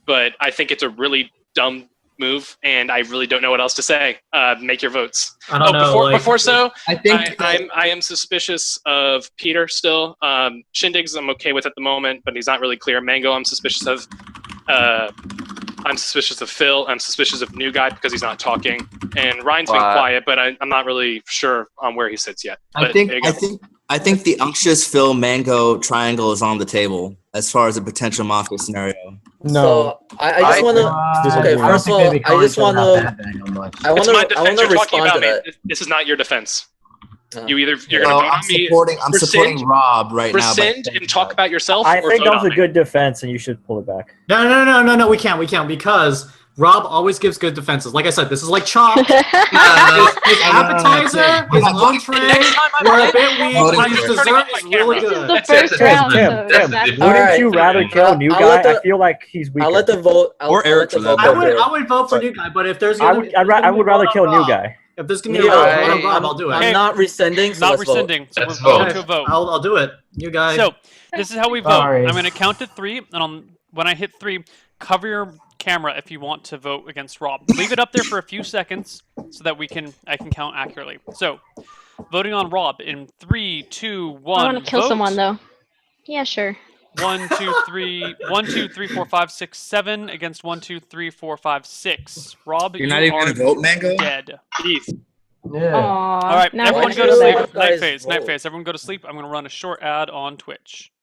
But I think it's a really dumb move, and I really don't know what else to say. Make your votes. I don't know. Before I think I am suspicious of Peter still. Shindigs I'm okay with at the moment, but he's not really clear. Mango I'm suspicious of. I'm suspicious of Phil. I'm suspicious of New Guy because he's not talking. And Ryan's been quiet, but I'm not really sure on where he sits yet. But I think the Unctious Phil Mango triangle is on the table as far as a potential Mafia scenario. No, so I just want to. Okay, first of all, I just want to. I want to respond to that. This is not your defense. You're going to vote on me. I'm supporting Rob right now. Rescind and talk about yourself. I or think vote that was on a good defense, and you should pull it back. No, we can't because Rob always gives good defenses. Like I said, this is like Chop. His appetizer, his entree were a bit weak, but his dessert is really good. This is the first round. Tim, wouldn't you rather kill New Guy? I feel like he's weak. I'll let the vote. Or Eric for that. I would vote for New Guy, but if there's I would rather kill New Guy. If there's gonna be a vote on Rob, I'll do it. I'm not rescinding. So Not rescinding. So Let's we're going vote. to a vote. I'll do it. New Guy. So this is how we vote. Sorry. I'm going to count to 3, and when I hit 3, cover your camera if you want to vote against Rob. Leave it up there for a few seconds so that I can count accurately. So, voting on Rob in 3, 2, 1. I want to kill vote. someone though. Yeah, sure. 1, 2, 3, 1, 2, 3, 4, 5, 6, 7 against 1, 2, 3, 4, 5, 6. Rob, You're not even Oh, gonna vote, Mango? Dead. Peace. Yeah. All right, now everyone we're go to gonna sleep. vote. Night phase, night phase. Everyone go to sleep. I'm going to run a short ad on Twitch.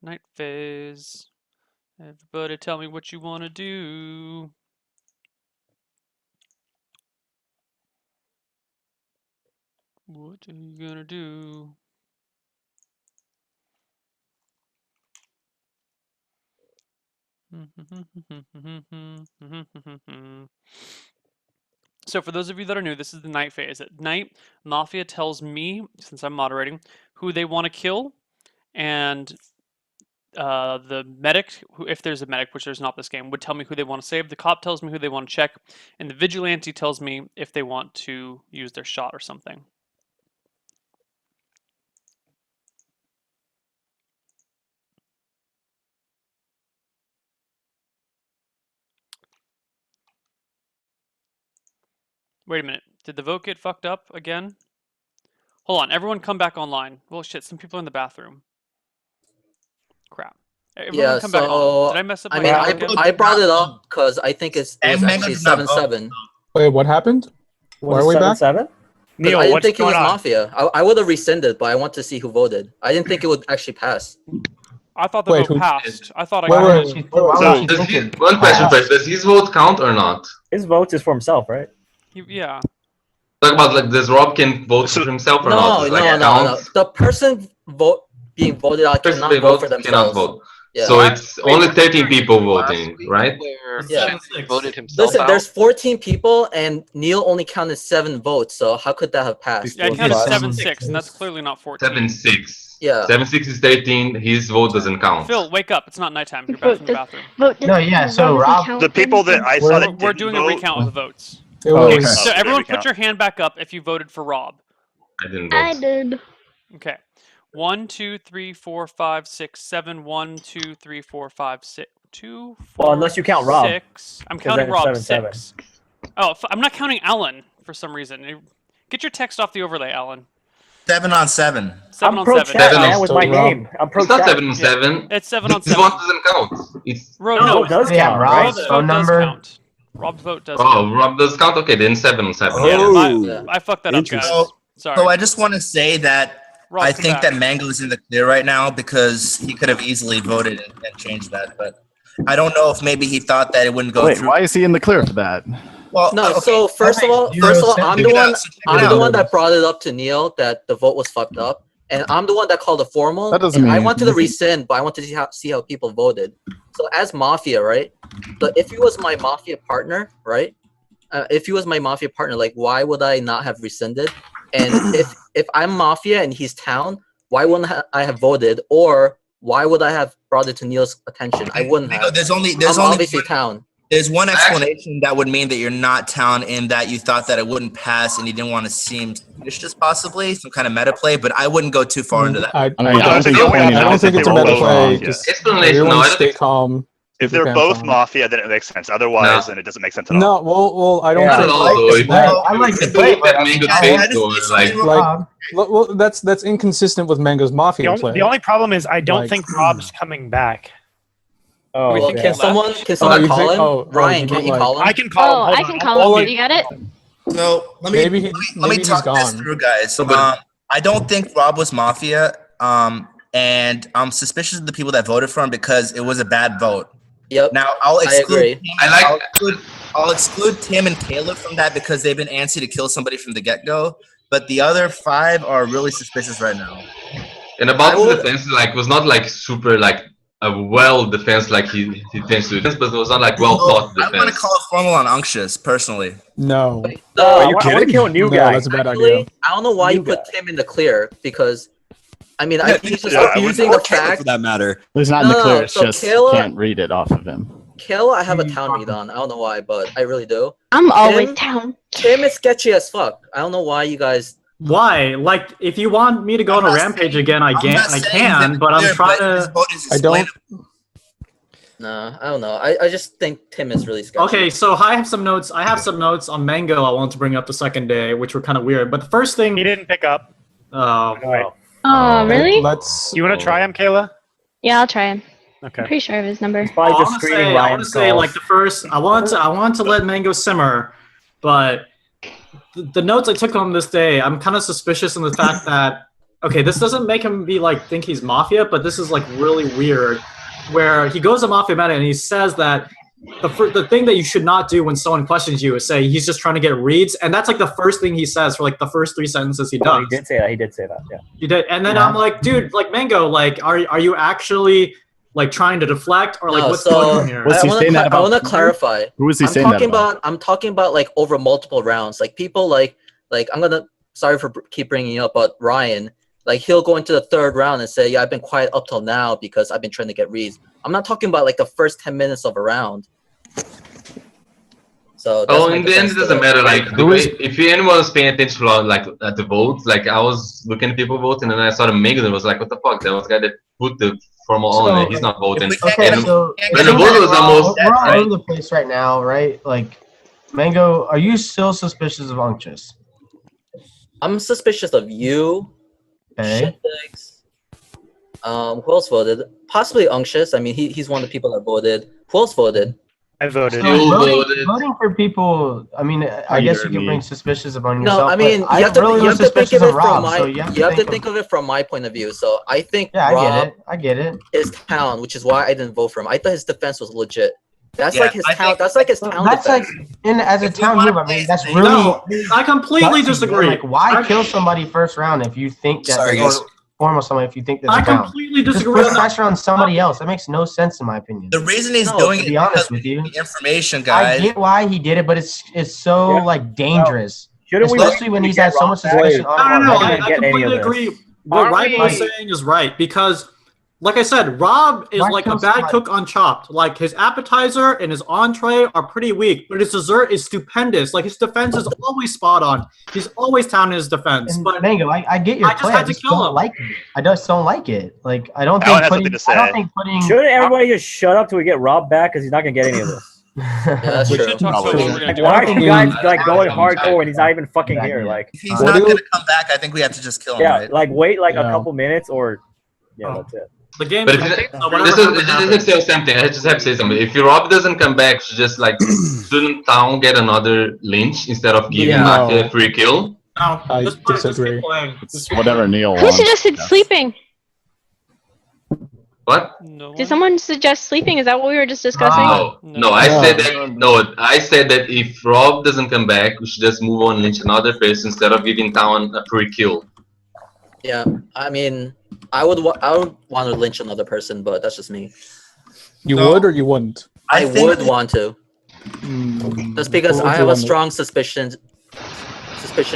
Night phase. Everybody tell me what you want to do. What are you going to do? So for those of you that are new, this is the night phase. At night, Mafia tells me, since I'm moderating, who they want to kill, and the medic, if there's a medic, which there's not this game, would tell me who they want to save. The cop tells me who they want to check, and the vigilante tells me if they want to use their shot or something. Wait a minute. Did the vote get fucked up again? Hold on. Everyone come back online. Well, shit. Some people are in the bathroom. Crap. Everyone come back on. Did I mess up my I brought it up because I think it was actually 7-7. Wait, what happened? Why are we back? 7-7? I didn't think it was Mafia. I would have rescinded, but I want to see who voted. I didn't think it would actually pass. I thought the Wait, vote who- passed. I thought I Why got would it. she- why would So she does think he, it one question passed? first: does his vote count or not? His vote is for himself, right? Yeah. Talk about like does Rob can vote for himself or not? No, Does it, no, like, no, no. count? The person being voted out Person cannot they vote for vote themselves. cannot vote. Yeah. So it's Wait, only was 13 there people last voting, week right? Where Yeah. Shen voted himself Listen, out. there's 14 people, and Neil only counted 7 votes. So how could that have passed? Yeah, I counted 7-6, and that's clearly not 14. 7-6. Yeah. 7-6 is 13. His vote doesn't count. Phil, wake up! It's not nighttime. You're back from the bathroom. No, yeah. So Rob, The people that I saw that We're didn't doing a vote- recount of the votes. It Oh, was- okay. So everyone, Recount. put your hand back up if you voted for Rob. I didn't vote. I did. Okay. 1, 2, 3, 4, 5, 6, 7. 1, 2, 3, 4, 5, 6. 2, 4, Well, unless you count Rob. 6. I'm 'Cause counting then it's Rob 7-7. 6. Oh, I'm not counting Alan for some reason. Get your text off the overlay, Alan. 7 on 7. 7 I'm on pro 7. chat, man, with my name. I'm pro It's not chat. 7 on 7. It's 7 on This 7. one doesn't count. It's No, it does yeah, count, Rob's right? Rob's phone vote does number. count. Rob's vote does oh, count. Rob does count. Okay, then 7 on 7. Yeah, Oh. I fucked that up, guys. So, Sorry. so I just want to say that Rob, I come think back. that Mango is in the clear right now because he could have easily voted and changed that, but I don't know if maybe he thought that it wouldn't go Wait, through. why is he in the clear for that? Well, No, okay. so first of all, I'm the one. I'm the one that brought it up to Neil that the vote was fucked up, and I'm the one that called it formal. That doesn't Mm-hmm. and I mean wanted to anything. rescind, but I wanted to see how people voted. So as Mafia, right? So if he was my Mafia partner, right? If he was my Mafia partner, like why would I not have rescinded? And if I'm Mafia and he's Town, why wouldn't I have voted? Or why would I have brought it to Neil's attention? I wouldn't have. There's only I'm obviously Town. There's one explanation that would mean that you're not Town in that you thought that it wouldn't pass and you didn't want to seem suspicious, possibly some kind of meta play. But I wouldn't go too far into that. I I mean, I don't think the only pointing option out is if think it's they a were meta both play. Mafia. Just Explanation, everyone no, I don't stay think- calm. If keep your they're pants both on. Mafia, then it makes sense. Otherwise, then it doesn't make sense at all. No, well, I don't Yeah. think. Not at all, though. If I like you the believe play, that but I Mango mean, faked or like Like, well, that's inconsistent with Mango's Mafia play. The only problem is I don't Like- think Rob's coming back. Oh, We Well, think can he someone left. can someone you call think- him? oh, Ryan, you can mean you like- call him? I can call him. Oh, Hold I on. can call Well, him. like- You got it? So let me Maybe let me maybe he's talk this gone. through, guys. So, but- I don't think Rob was Mafia, and I'm suspicious of the people that voted for him because it was a bad vote. Yep. Now I'll I exclude. agree. Tim, I'll exclude Tim and Caleb from that because they've been antsy to kill somebody from the get-go. But the other 5 are really suspicious right now. and about I his would- defense, like was not like super like a well defense like he tends to defense, but it was not like well thought I want to defense. call it formal on Unctious personally. No. Oh, Are I you want to kidding? kill a new No, guy. that's a bad Actually, idea. I don't know why you New put Tim in the clear because, I mean, I think he's just Yeah, I using Or the Caleb, fact. for that matter. He's not in the No, clear. It's so just Kayla- can't read it off of him. Kill, I have a town read on. I don't know why, but I really do. I'm always Tim? down. Tim is sketchy as fuck. I don't know why you guys. Why? Like, if you want me to go on a rampage again, I I'm can. not I saying he's can, in the but I'm clear, trying his to. vote is I don't. Nah, I don't know. I just think Tim is really sketchy. Okay, so I have some notes. I have some notes on Mango. I want to bring up the second day, which were kind of weird. But the first thing He didn't pick up. Oh, Wait. Oh, really? Let's. You want to try him, Kayla? Yeah, I'll try him. Okay. I'm pretty sure I have his number. Probably I just want to screening say, I want Ryan's to say, calls. like the first. I want to let Mango simmer, but the notes I took on this day, I'm kind of suspicious in the fact that okay, this doesn't make him be like think he's Mafia, but this is like really weird, where he goes to Mafia meta and he says that the thing that you should not do when someone questions you is say he's just trying to get reads, and that's like the first thing he says for like the first 3 sentences he Oh, does. he did say that. He did say that. Yeah. You did, and then I'm like, dude, like Mango, like, are you actually like trying to deflect or like No, what's so going on here? Was he saying that I about want to Peter? clarify. Who was he I'm saying that talking about? I'm talking about like over multiple rounds. Like people like I'm gonna. Sorry for keep bringing it up, but Ryan, like he'll go into the 3rd round and say, "Yeah, I've been quiet up till now because I've been trying to get reads." I'm not talking about like the first 10 minutes of a round. So that's my In the end, defense it to doesn't it. matter. Like, if anyone was paying attention to like at the votes, like I was looking at people voting, and I saw the Megan and was like, "What the fuck?" That was the guy that put the formal on there. He's not voting. Okay, And so when the vote was almost we're all right. over the place right now, right? Like, Mango, are you still suspicious of Unctuous? I'm suspicious of you. Okay. Shitbags. Who else voted? Possibly Unctuous. I mean, he's one of the people that voted. Who else voted? I voted. Voting for people. I mean, I guess you can bring suspicions upon yourself. No, I mean, but you have to, really you have to think suspicious of it of Rob, from my. so You have to think of it from my point of view. So I think Rob. I get it. His talent, which is why I didn't vote for him. I thought his defense was legit. That's Yeah, like his I talent. think- That's like his talent That's like defense. as a town move. I mean, that's really. No, I completely gutsy, man. disagree. Like, why kill somebody first round if you think that? Sorry, or guys. foremost somebody if you think that I they're down. completely Just disagree. put pressure on somebody else. That makes no sense in my opinion. The reason he's No, doing to it be is honest because with you, the information, I guys. get why he did it, but it's so like dangerous, Shouldn't we especially when we he's get had so Rob much back? suspicion on No, him. I get any completely of this. agree. What Aren't Ryan we- was saying is right because, like I said, Rob is Why like a kill bad somebody? cook on Chopped. Like his appetizer and his entree are pretty weak, but his dessert is stupendous. Like his defense is always spot on. He's always down in his defense. And But Mango, I get your I just play. had I to just kill don't him. like it. I just don't like it. Like I don't Alan think has putting. something to I don't say. think putting. Shouldn't everybody just shut up till we get Rob back? Because he's not gonna get any of this. Yeah, that's We true. should talk about what we're gonna Like, do. why are you guys like going Yeah. hardcore when he's not even fucking here? Like, If he's not going to come back, I think we have to just kill him, yeah, right? like wait like a Yeah. couple minutes or yeah, that's it. the game But is if so whatever just happens, to say something, I just have to say something. If Rob doesn't come back, just like shouldn't Town get another lynch instead of giving Yeah. Mafia No. a free kill? No, I just keep disagree. playing. It's whatever Neil Who wants. suggested sleeping? What? No Did one? someone suggest sleeping? Is that what we were just discussing? No, I No. said that. No, I said that if Rob doesn't come back, we should just move on and lynch another person instead of giving Town a free kill. Yeah, I mean, I would want to lynch another person, but that's just me. You So- would or you wouldn't? I think- would want to, just because What would I you have a want to- strong suspicion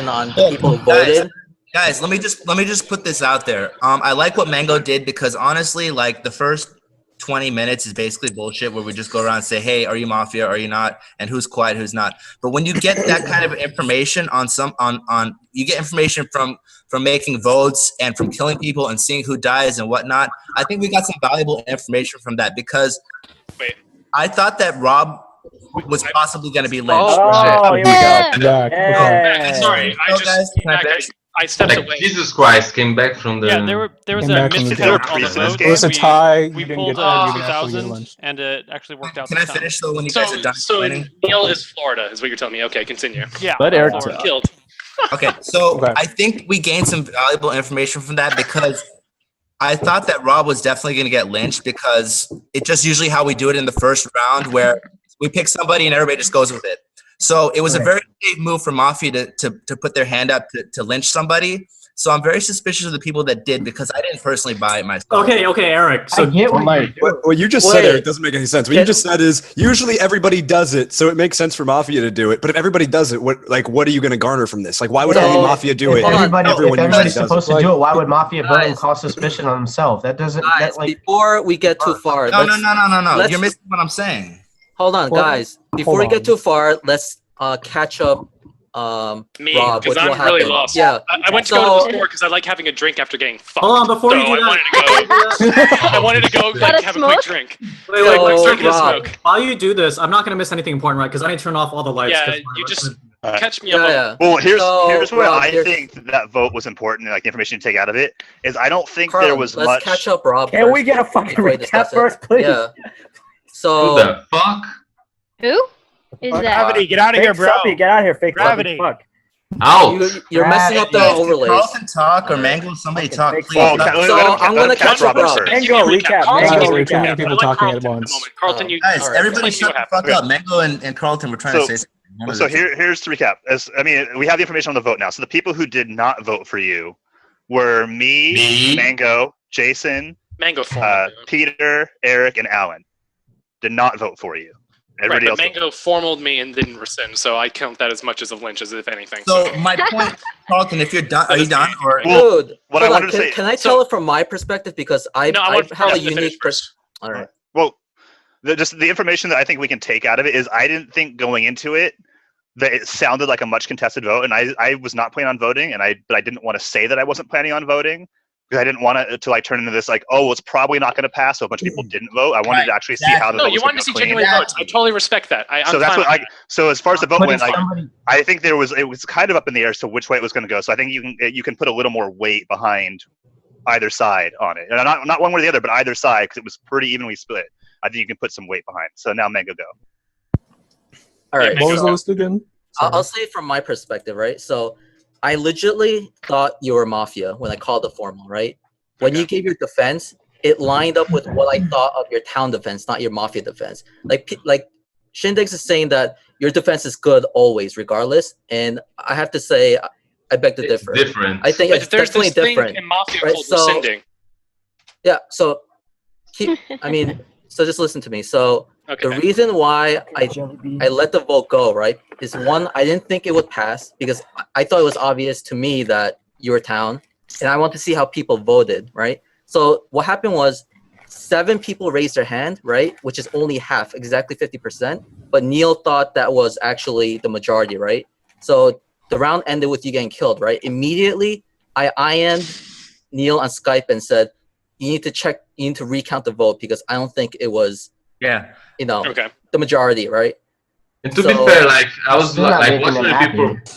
on the people who Guys, voted. Guys, let me just put this out there. I like what Mango did because honestly, like the first 20 minutes is basically bullshit where we just go around and say, hey, are you Mafia? Are you not? And who's quiet, who's not. But when you get that kind of information on you get information from making votes and from killing people and seeing who dies and whatnot, I think we got some valuable information from that because Wait. I thought that Rob was possibly going to be lynched. Oh, here we go. Zach, Hey. Sorry, So, guys, can I finish? I stepped Like away. Jesus Christ came back from the. Yeah, there was Came a back from the miscount dead. on the Priest in this vote. game? It was a tie. We You didn't pulled get you didn't actually get 2,000, lynched. and it actually worked out. Can I this time. finish though when you guys are done So explaining? Neil is Florida, is what you're telling me. Okay, continue. Yeah, Let Eric Florida. talk. Killed. Okay, so Okay. I think we gained some valuable information from that because I thought that Rob was definitely going to get lynched because it's just usually how we do it in the first round where we pick somebody and everybody just goes with it. So it was a very brave move for Mafia to put their hand up to lynch somebody. So I'm very suspicious of the people that did because I didn't personally buy it myself. Okay, Eric. I So get what you're doing. What you just said, Wait. Eric, doesn't make any sense. What you just said is usually everybody does it, so it makes sense for Mafia to do it. But if everybody does it, what are you going to garner from this? Like, why would Yeah, only Mafia do it? If and everybody, everyone if usually everybody's does supposed it? to do it, why would Mafia vote and Guys. cause suspicion on himself? That doesn't. Guys, That like. before we get too far, No, let's, no. let's- You're missing what I'm saying. hold on, Well, guys. Before we hold get on. too far, let's catch up. Me, Rob, because with I'm what really happened. lost. Yeah. I went to go to the store because I like having a drink after getting fucked. hold on, before so you do I that, I wanted to go Got like, a have a quick smoke? drink. wait, So, quick Drink and a Rob. smoke. while you do this, I'm not gonna miss anything important, right? Because I need to turn off all the lights. Yeah, 'cause you just Alright. catch me up. Yeah, on- yeah. Well, here's So, where Rob, I here's- think that vote was important, and like the information to take out of it is I don't think there Carlin, was let's much. catch up, Rob. Can first we get a fucking before we recap discuss it. first, please? Yeah. Who So the fuck? Who is that? Gravity, get out of Fake here, bro. Suppy, get out of here, fake Gravity. Suppy, fuck. Out. you're messing up the Guys, can overlays. Carlton talk or Mango? Somebody Fucking talk, fake please. Oh, Suppy. So I'm gonna catch up, Robin Rob. first. Mango, recap. Carlton, Mango, Sorry, too many recap. people I like talking Carlton at the once. moment. Carlton, you Guys, Alright. everybody explain shut what the fuck happened. up. Mango and Carlton were trying to say something. One of So the two. here's to recap. We have the information on the vote now. So the people who did not vote for you were me, Mango, Jason, Mango formed. Peter, Eric, and Alan. Did not vote for you. Right, Everybody but else. Mango formaled me and didn't rescind, so I count that as much as a lynch as if anything. So my point, Carlton, if you're done, are you done? Or Well, Dude, what I hold on, wanted to say- can I tell it from my perspective because I No, I want have a Carlton to finish unique first. All right. Well, the information that I think we can take out of it is I didn't think going into it that it sounded like a much contested vote, and I was not planning on voting, but I didn't want to say that I wasn't planning on voting because I didn't want it to like turn into this like, oh, well, it's probably not going to pass, so a bunch of people didn't vote. I wanted to actually see how the No, vote you was wanted going to see go clean. genuine votes. I totally respect that. I'm So that's fine what with I. So as far as the vote Putting went, like, somebody- I think it was kind of up in the air as to which way it was going to go. So I think you can put a little more weight behind either side on it, and not one way or the other, but either side because it was pretty evenly split. I think you can put some weight behind. So now Mango go. All right. What was so the list again? I'll say from my perspective, right? So I legitimately thought you were Mafia when I called the formal, right? When you gave your defense, it lined up with what I thought of your town defense, not your Mafia defense. Like Shindex is saying that your defense is good always, regardless. And I have to say, I beg to differ. Different. I think But it's there's definitely this thing different. in Mafia right? called So, rescinding. yeah, so so just listen to me. So Okay. the reason why I let the vote go, right, is one, I didn't think it would pass because I thought it was obvious to me that you were town, and I want to see how people voted, right? So what happened was 7 people raised their hand, right, which is only half, exactly 50%. But Neil thought that was actually the majority, right? So the round ended with you getting killed, right? Immediately, I IM'd Neil on Skype and said, you need to recount the vote because I don't think it was, the majority, right? And to be fair, like I was like watching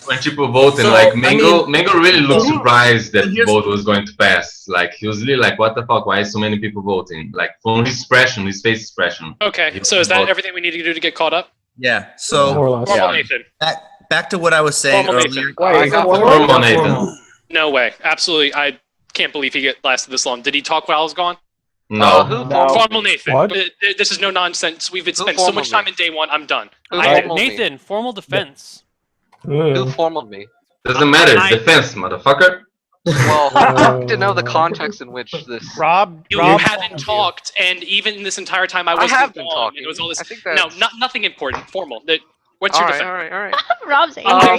when people voting, So, like Mango really looked surprised that the vote was going to pass. Like he was really like, "What the fuck? Why is so many people voting?" Like from his expression, his face expression. Okay, so is that everything we need to do to get caught up? Yeah. So Formal Nathan. back to what I was saying Formal earlier. Nathan. I got formal Nathan. No way. Absolutely. I can't believe he lasted this long. Did he talk while I was gone? No. Formal Nathan. What? This is no nonsense. We've spent so much time in day one. I'm done. Nathan, formal defense. Who formaled me? Doesn't matter. It's defense, motherfucker. Well, I have to know the context in which this. You haven't talked, and even this entire time I wasn't have been gone, talking. It was all this. I think No, nothing important. Formal. What's your defense? All right. Rob's angry.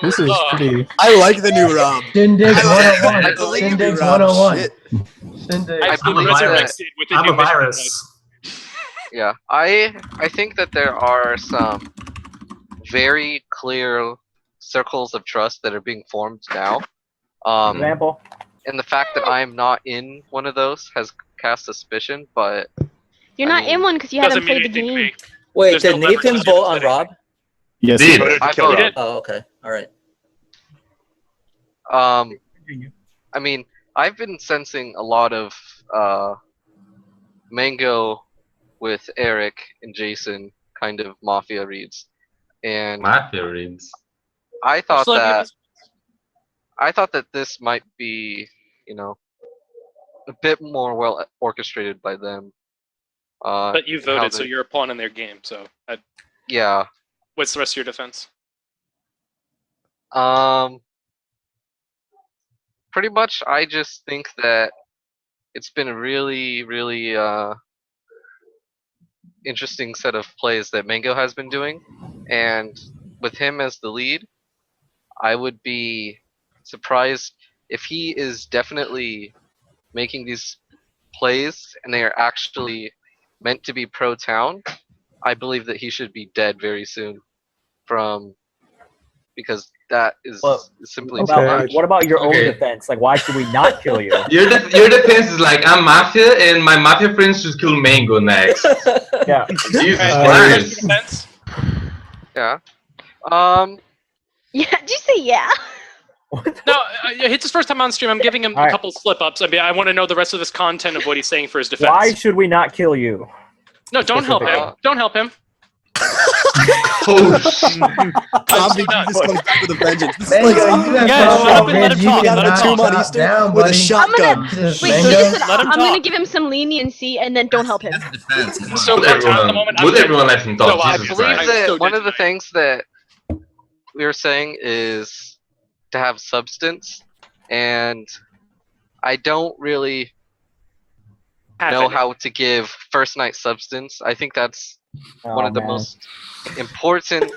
This is pretty. I like the new Rob. Shindig I 101. believe Shindig Rob. 101. Shit. Shindig. I believe Resurrected with a I'm new a mission. virus. Yeah, I think that there are some very clear circles of trust that are being formed now. Example. And the fact that I'm not in one of those has cast suspicion, but You're not in one because you haven't played the game. Wait, There's did no Nathan leverage vote on Rob? Yes, Did. I You did. voted. Oh, okay. All right. I mean, I've been sensing a lot of Mango with Eric and Jason kind of Mafia reads, and Mafia reads. I thought Just let me- that this might be, a bit more well orchestrated by them. But you and how voted, so they- you're a pawn in their game. So, Yeah. what's the rest of your defense? Pretty much, I just think that it's been a really, really interesting set of plays that Mango has been doing, and with him as the lead, I would be surprised if he is definitely making these plays and they are actually meant to be pro town. I believe that he should be dead very soon because that is simply too much. What about your own defense? Like, why should we not kill you? Your defense is like, I'm Mafia and my Mafia friends should kill Mango next. Yeah. Jesus Christ. Defense? Yeah. Yeah. Did you say yeah? No, it's his first time on stream. I'm giving him a couple slip-ups. I mean, I want to know the rest of this content of what he's saying for his defense. Why should we not kill you? No, don't help him. Don't help him. Oh shit! Zombie Jesus comes back with a vengeance. This is Mango, like you zombie. have Yeah, no shut up and let him you talk. cannot Let him Tomb on chop Easter down, with a buddy. shotgun. Just Wait, Mango. listen, Let him I'm talk. gonna give him some leniency and then don't help him. Defense. Come on. So Would pro town at the moment. I'm everyone let him talk? No, I Jesus believe Christ. that so one dead of the tonight. things that we were saying is to have substance, and I don't really know how to give first night substance. I think that's one of the most important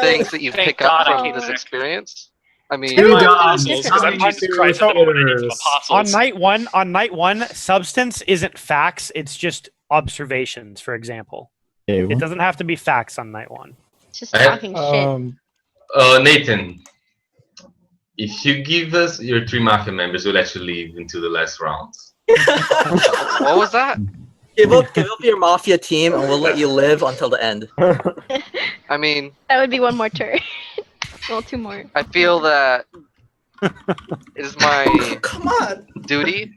things that you Thank pick up God I from can't this pick. experience. I mean, Two Apostles, gospels. I'm Jesus Christ, So- the Lord and of apostles. On night one, substance isn't facts. It's just observations. For example, it doesn't have to be facts on night one. Just talking shit. Nathan, if you give us your 3 Mafia members, we'll let you leave into the last rounds. what was that? Give up your Mafia team, and we'll let you live until the end. I mean, That would be one more turn. Well, 2 more. I feel that it is my Come on. duty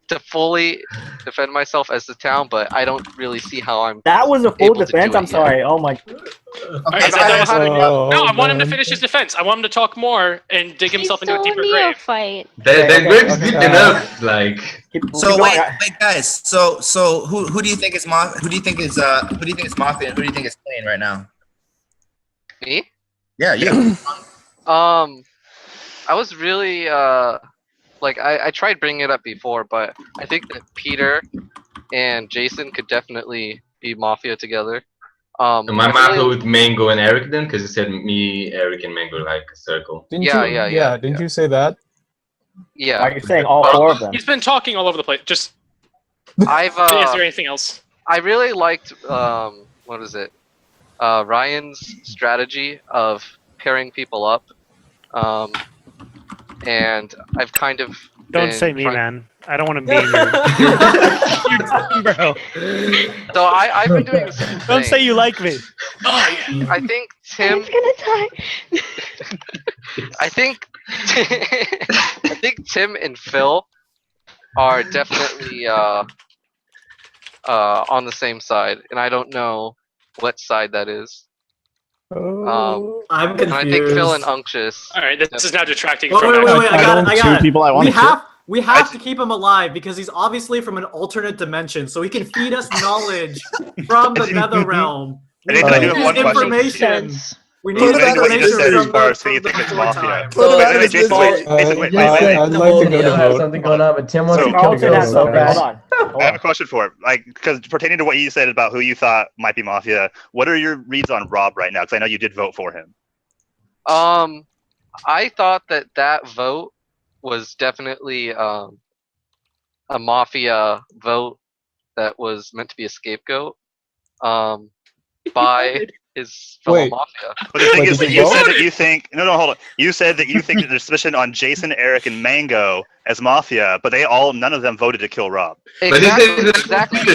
to fully defend myself as the town, but I don't really see how I'm. That was a full able to defense. do it I'm sorry. Oh my. Okay, so that was no, I want him to finish his defense. I want him to talk more and dig himself into a deeper grave. Fight. That grave's deep enough. Like. So wait, guys. So who do you think is who do you think is Mafia and who do you think is clean right now? Me? Yeah, you. I was really like I tried bringing it up before, but I think that Peter and Jason could definitely be Mafia together. Am I Mafia with Mango and Eric then? Because you said me, Eric, and Mango like a circle. Didn't you say that? Yeah. Why are you saying all four of them? He's been talking all over the place. Just. I've. Is there anything else? I really liked what is it? Ryan's strategy of pairing people up. And I've kind of. Don't say me, man. I don't want to be in your bro. So I've been doing the same thing. Don't say you like me. Oh yeah. I think Tim. I think Tim and Phil are definitely on the same side, and I don't know what side that is. I'm confused. And I think Phil and Unctious. All right, this is now detracting Wait, from. wait, I got it. Two people I want We have to keep him alive because he's obviously from an alternate dimension, so he can feed us knowledge from the Nether realm. I think I do have one question. Information. We need I think what you just said as information far as who you think is Mafia. I'd Jason, wait. like to go to vote. Something going on, but Tim wants to kill Ghost so bad. I have a question for him. Like, because pertaining to what you said about who you thought might be Mafia, what are your reads on Rob right now? Because I know you did vote for him. I thought that vote was definitely a Mafia vote that was meant to be a scapegoat by his fellow Mafia. But the thing is that you said that you think hold on. You said that you think that there's suspicion on Jason, Eric, and Mango as Mafia, but none of them voted to kill Rob. Exactly.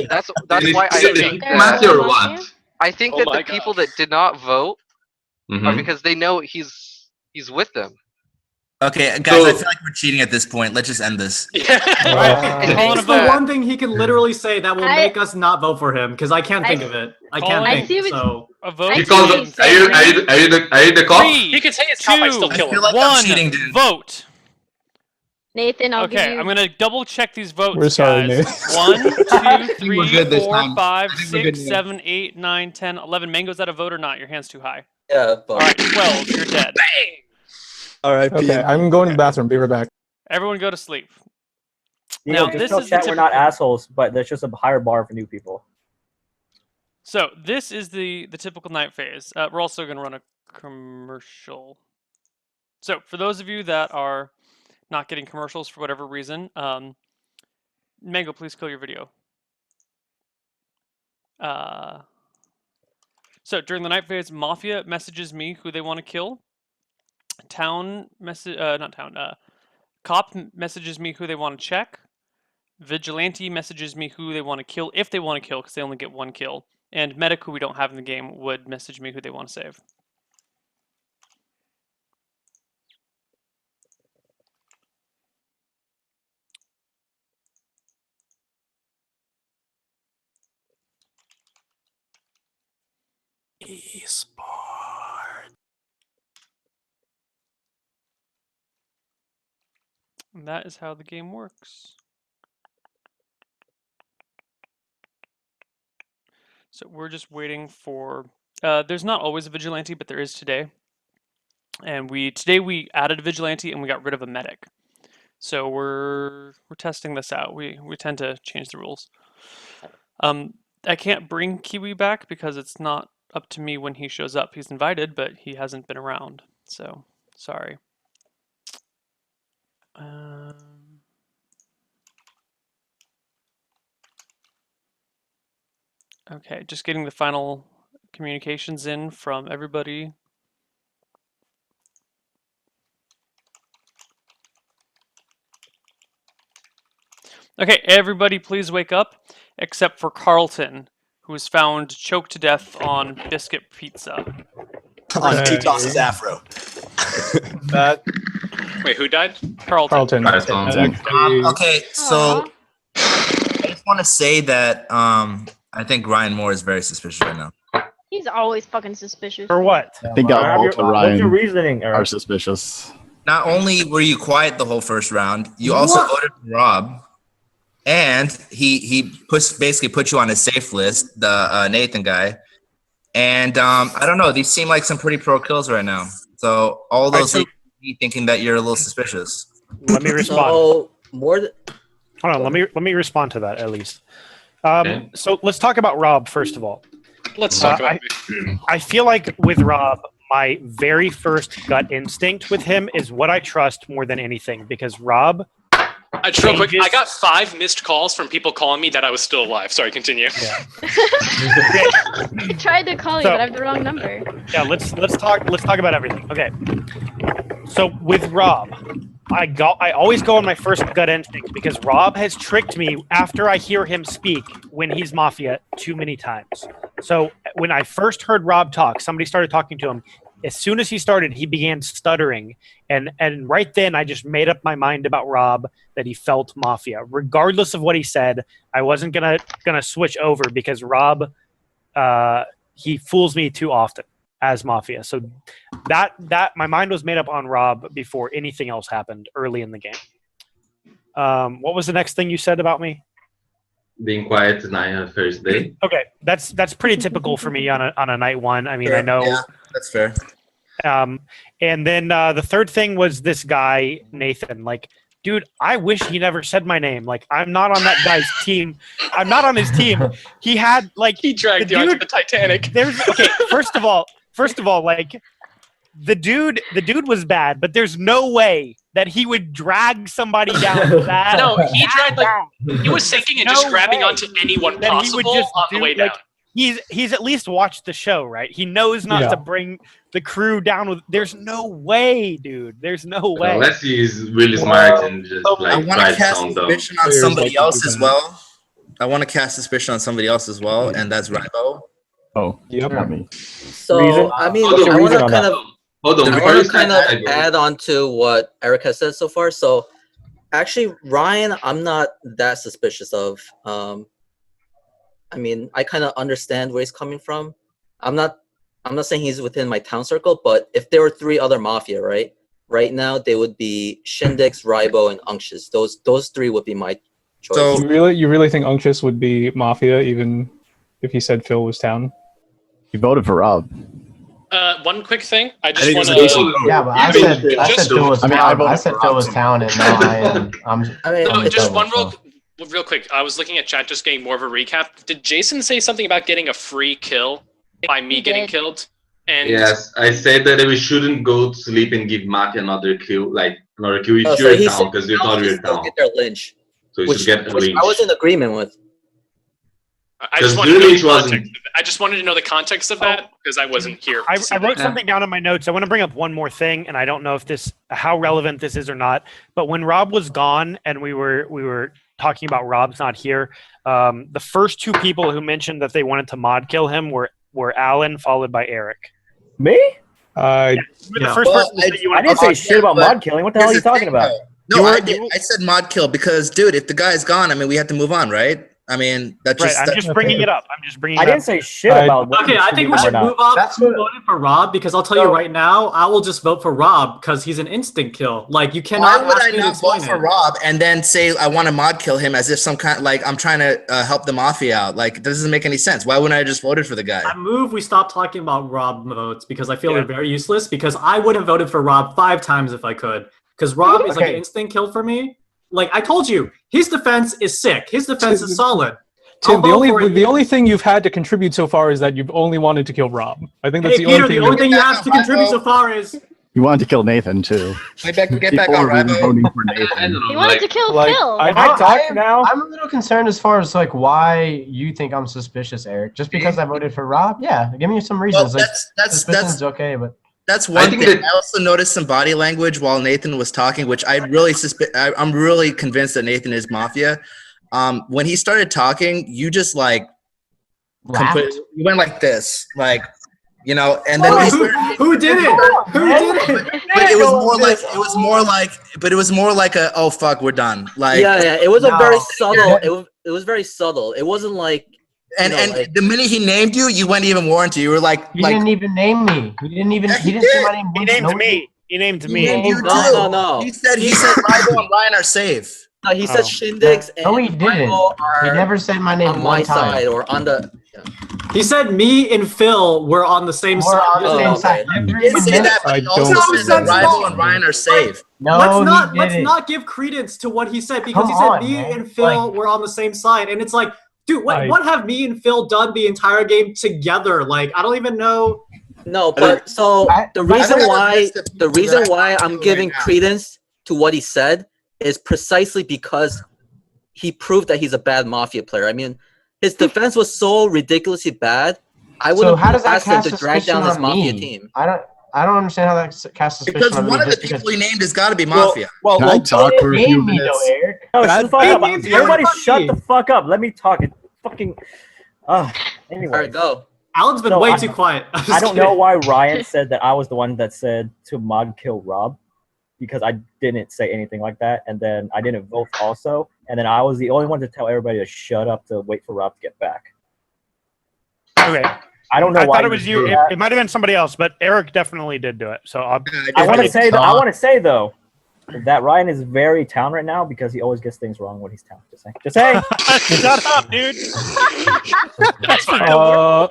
That's why I think Mafia or what? I think that the people that did not vote are because they know he's with them. Okay, guys, I feel like we're cheating at this point. Let's just end this. It's the one thing he can literally say that will make us not vote for him, because I can't think of it. I can't think. So a vote. Are you the cop? He could say it's cop, I still kill him. One vote. Nathan, I'll give you... I'm gonna double check these votes. We're sorry, guys. Nate. 1, 2, 3, good this 4, time. 5, I think we're good 6, now. 7, 8, 9, 10, 11. Mango's that a vote or not? Your hand's too high. Yeah. All right, 12. You're dead. All right. Okay, I'm going to the bathroom. Be right back. Everyone go to sleep. Now, Now, just this tell is the chat we're not assholes, but there's just a higher bar for new people. So this is the typical night phase. We're also going to run a commercial. So for those of you that are not getting commercials for whatever reason, Mango, please kill your video. So during the night phase, Mafia messages me who they want to kill. Cop messages me who they want to check. Vigilante messages me who they want to kill if they want to kill, because they only get one kill. And Medic, who we don't have in the game, would message me who they want to save. Esport. And that is how the game works. So we're just waiting for... there's not always a Vigilante, but there is today. And today we added a Vigilante and we got rid of a Medic. So we're testing this out. We tend to change the rules. I can't bring Kiwi back because it's not up to me when he shows up. He's invited, but he hasn't been around. So, sorry. Okay, just getting the final communications in from everybody. Okay, everybody please wake up, except for Carlton, who was found choked to death on biscuit pizza. On T-Toss's afro. Wait, who died? Carlton. Okay, so just want to say that I think Ryan Moore is very suspicious right now. He's always fucking suspicious. For what? I think both What's your Ryan reasoning, are Eric? suspicious. Not only were you quiet the whole first round, you also voted for Rob, and he basically put you on a safe list, the Nathan guy. And I don't know, these seem like some pretty pro kills right now. So all those lead me thinking that you're a little suspicious. Let me respond. So Hold on, let me respond to that at least. So let's talk about Rob first of all. Let's talk about I feel like with Rob, my very first gut instinct with him is what I trust more than anything, because Rob. Just real quick, I got 5 missed calls from people calling me that I was still alive. Sorry, continue. Yeah. I tried to call you, but I have the wrong number. Yeah, let's talk about everything. Okay. So with Rob, I always go on my first gut instinct because Rob has tricked me after I hear him speak when he's Mafia too many times. So when I first heard Rob talk, somebody started talking to him. As soon as he started, he began stuttering. And right then I just made up my mind about Rob that he felt Mafia. Regardless of what he said, I wasn't gonna switch over because Rob he fools me too often as Mafia. So that my mind was made up on Rob before anything else happened early in the game. What was the next thing you said about me? Being quiet tonight on first day. Okay, that's pretty typical for me on a night one. I mean, I know. Yeah, that's fair. And then the third thing was this guy Nathan. Like, dude, I wish he never said my name. Like, I'm not on that guy's team. I'm not on his team. He had like he dragged you onto the Titanic. First of all, like the dude was bad, but there's no way that he would drag somebody down that. No, he dragged he was sinking and just grabbing onto anyone that possible he would just on the way down. He's at least watched the show, right? He knows not to bring the crew down with. There's no way, dude. There's no way. Unless he's really smart and just I want to cast suspicion on somebody else as well. I want to cast suspicion on somebody else as well, and that's Ribo. Oh, yep. Not me. So I mean, I want to kind of add on to what Eric has said so far. So actually, Ryan, I'm not that suspicious of. I mean, I kind of understand where he's coming from. I'm not saying he's within my town circle, but if there were 3 other Mafia, right now they would be Shindix, Ribo, and Unctious. Those 3 would be my choice. So you really think Unctious would be Mafia even if he said Phil was town? He voted for Rob. One quick thing, I just want to. Yeah, but I said Phil was town. I said Phil was town, and now I'm. Just one real quick. I was looking at chat, just getting more of a recap. Did Jason say something about getting a free kill by me getting killed? And yes, I said that we shouldn't go to sleep and give Mafia another kill if so you're he down, because you thought we were down. Get their lynch, So you which should get a lynch. I was in agreement with. I just wanted to know the context. I just wanted to know the context of that because I wasn't here. I wrote something down in my notes. I want to bring up one more thing, and I don't know if how relevant this is or not. But when Rob was gone, and we were talking about Rob's not here, the first 2 people who mentioned that they wanted to mod kill him were Alan, followed by Eric. Me? The first person to say you I didn't say shit about mod killing. What the hell are you talking about? No, I did. I said mod kill because, dude, if the guy's gone, I mean, we have to move on, right? I mean, that's just. I'm just bringing it up. I didn't say shit about. Okay, I think we should move on. Who voted for Rob? Because I'll tell you right now, I will just vote for Rob because he's an instant kill. Like, you cannot. Why would I not vote for Rob and then say I want to mod kill him as if some kind like I'm trying to help the Mafia out? Like, it doesn't make any sense. Why wouldn't I just voted for the guy? I move. We stop talking about Rob votes because I feel they're very useless. Because I would have voted for Rob 5 times if I could. Because Rob is like an instant kill for me. Like I told you, his defense is sick. His defense is solid. Tim, the only thing you've had to contribute so far is that you've only wanted to kill Rob. I think that's the only thing you have to contribute so far is you wanted to kill Nathan too. Get back on Ribo. He wanted to kill Phil. I'm a little concerned as far as like why you think I'm suspicious, Eric. Just because I voted for Rob? Yeah, give me some reasons. Well, that's okay, but that's one thing. I also noticed some body language while Nathan was talking, which I'm really convinced that Nathan is Mafia. When he started talking, you just like you went like this, like You know, and then who did it? Who did it? But it was more like a oh fuck, we're done. Like yeah, it was a very subtle. It was very subtle. It wasn't like. And the minute he named you, you went even more into. You were like, he didn't even name me. He didn't say my name. He named me. He named me. He named you No. He said Rival and Ryan are safe. No, he said Shindigs. No, he didn't. He never said my name on my side or on the. He said me and Phil were on the same side. He did say that, but he also said that Rival and Ryan are safe. No, let's not give credence to what he said because he said me and Phil were on the same side, and it's like, dude, what have me and Phil done the entire game together? Like, I don't even know. No, but the reason why I'm giving credence to what he said is precisely because he proved that he's a bad Mafia player. I mean, his defense was so ridiculously bad. I wouldn't ask him to drag down his Mafia team. I don't understand how that casts suspicion because on me. One of the people he named has got to be Mafia. Well, Can I talk for a few minutes? Everybody shut the fuck up. Let me talk. It fucking. Anyway. All right, go. Alan's been way too quiet. I don't know why Ryan said that I was the one that said to mod kill Rob, because I didn't say anything like that, and then I didn't vote also, and then I was the only one to tell everybody to shut up to wait for Rob to get back. Okay. I don't know I why. thought it was you. It might have been somebody else, but Eric definitely did do it. So I want to say though that Ryan is very town right now because he always gets things wrong when he's town. Just saying. Shut up, dude. That's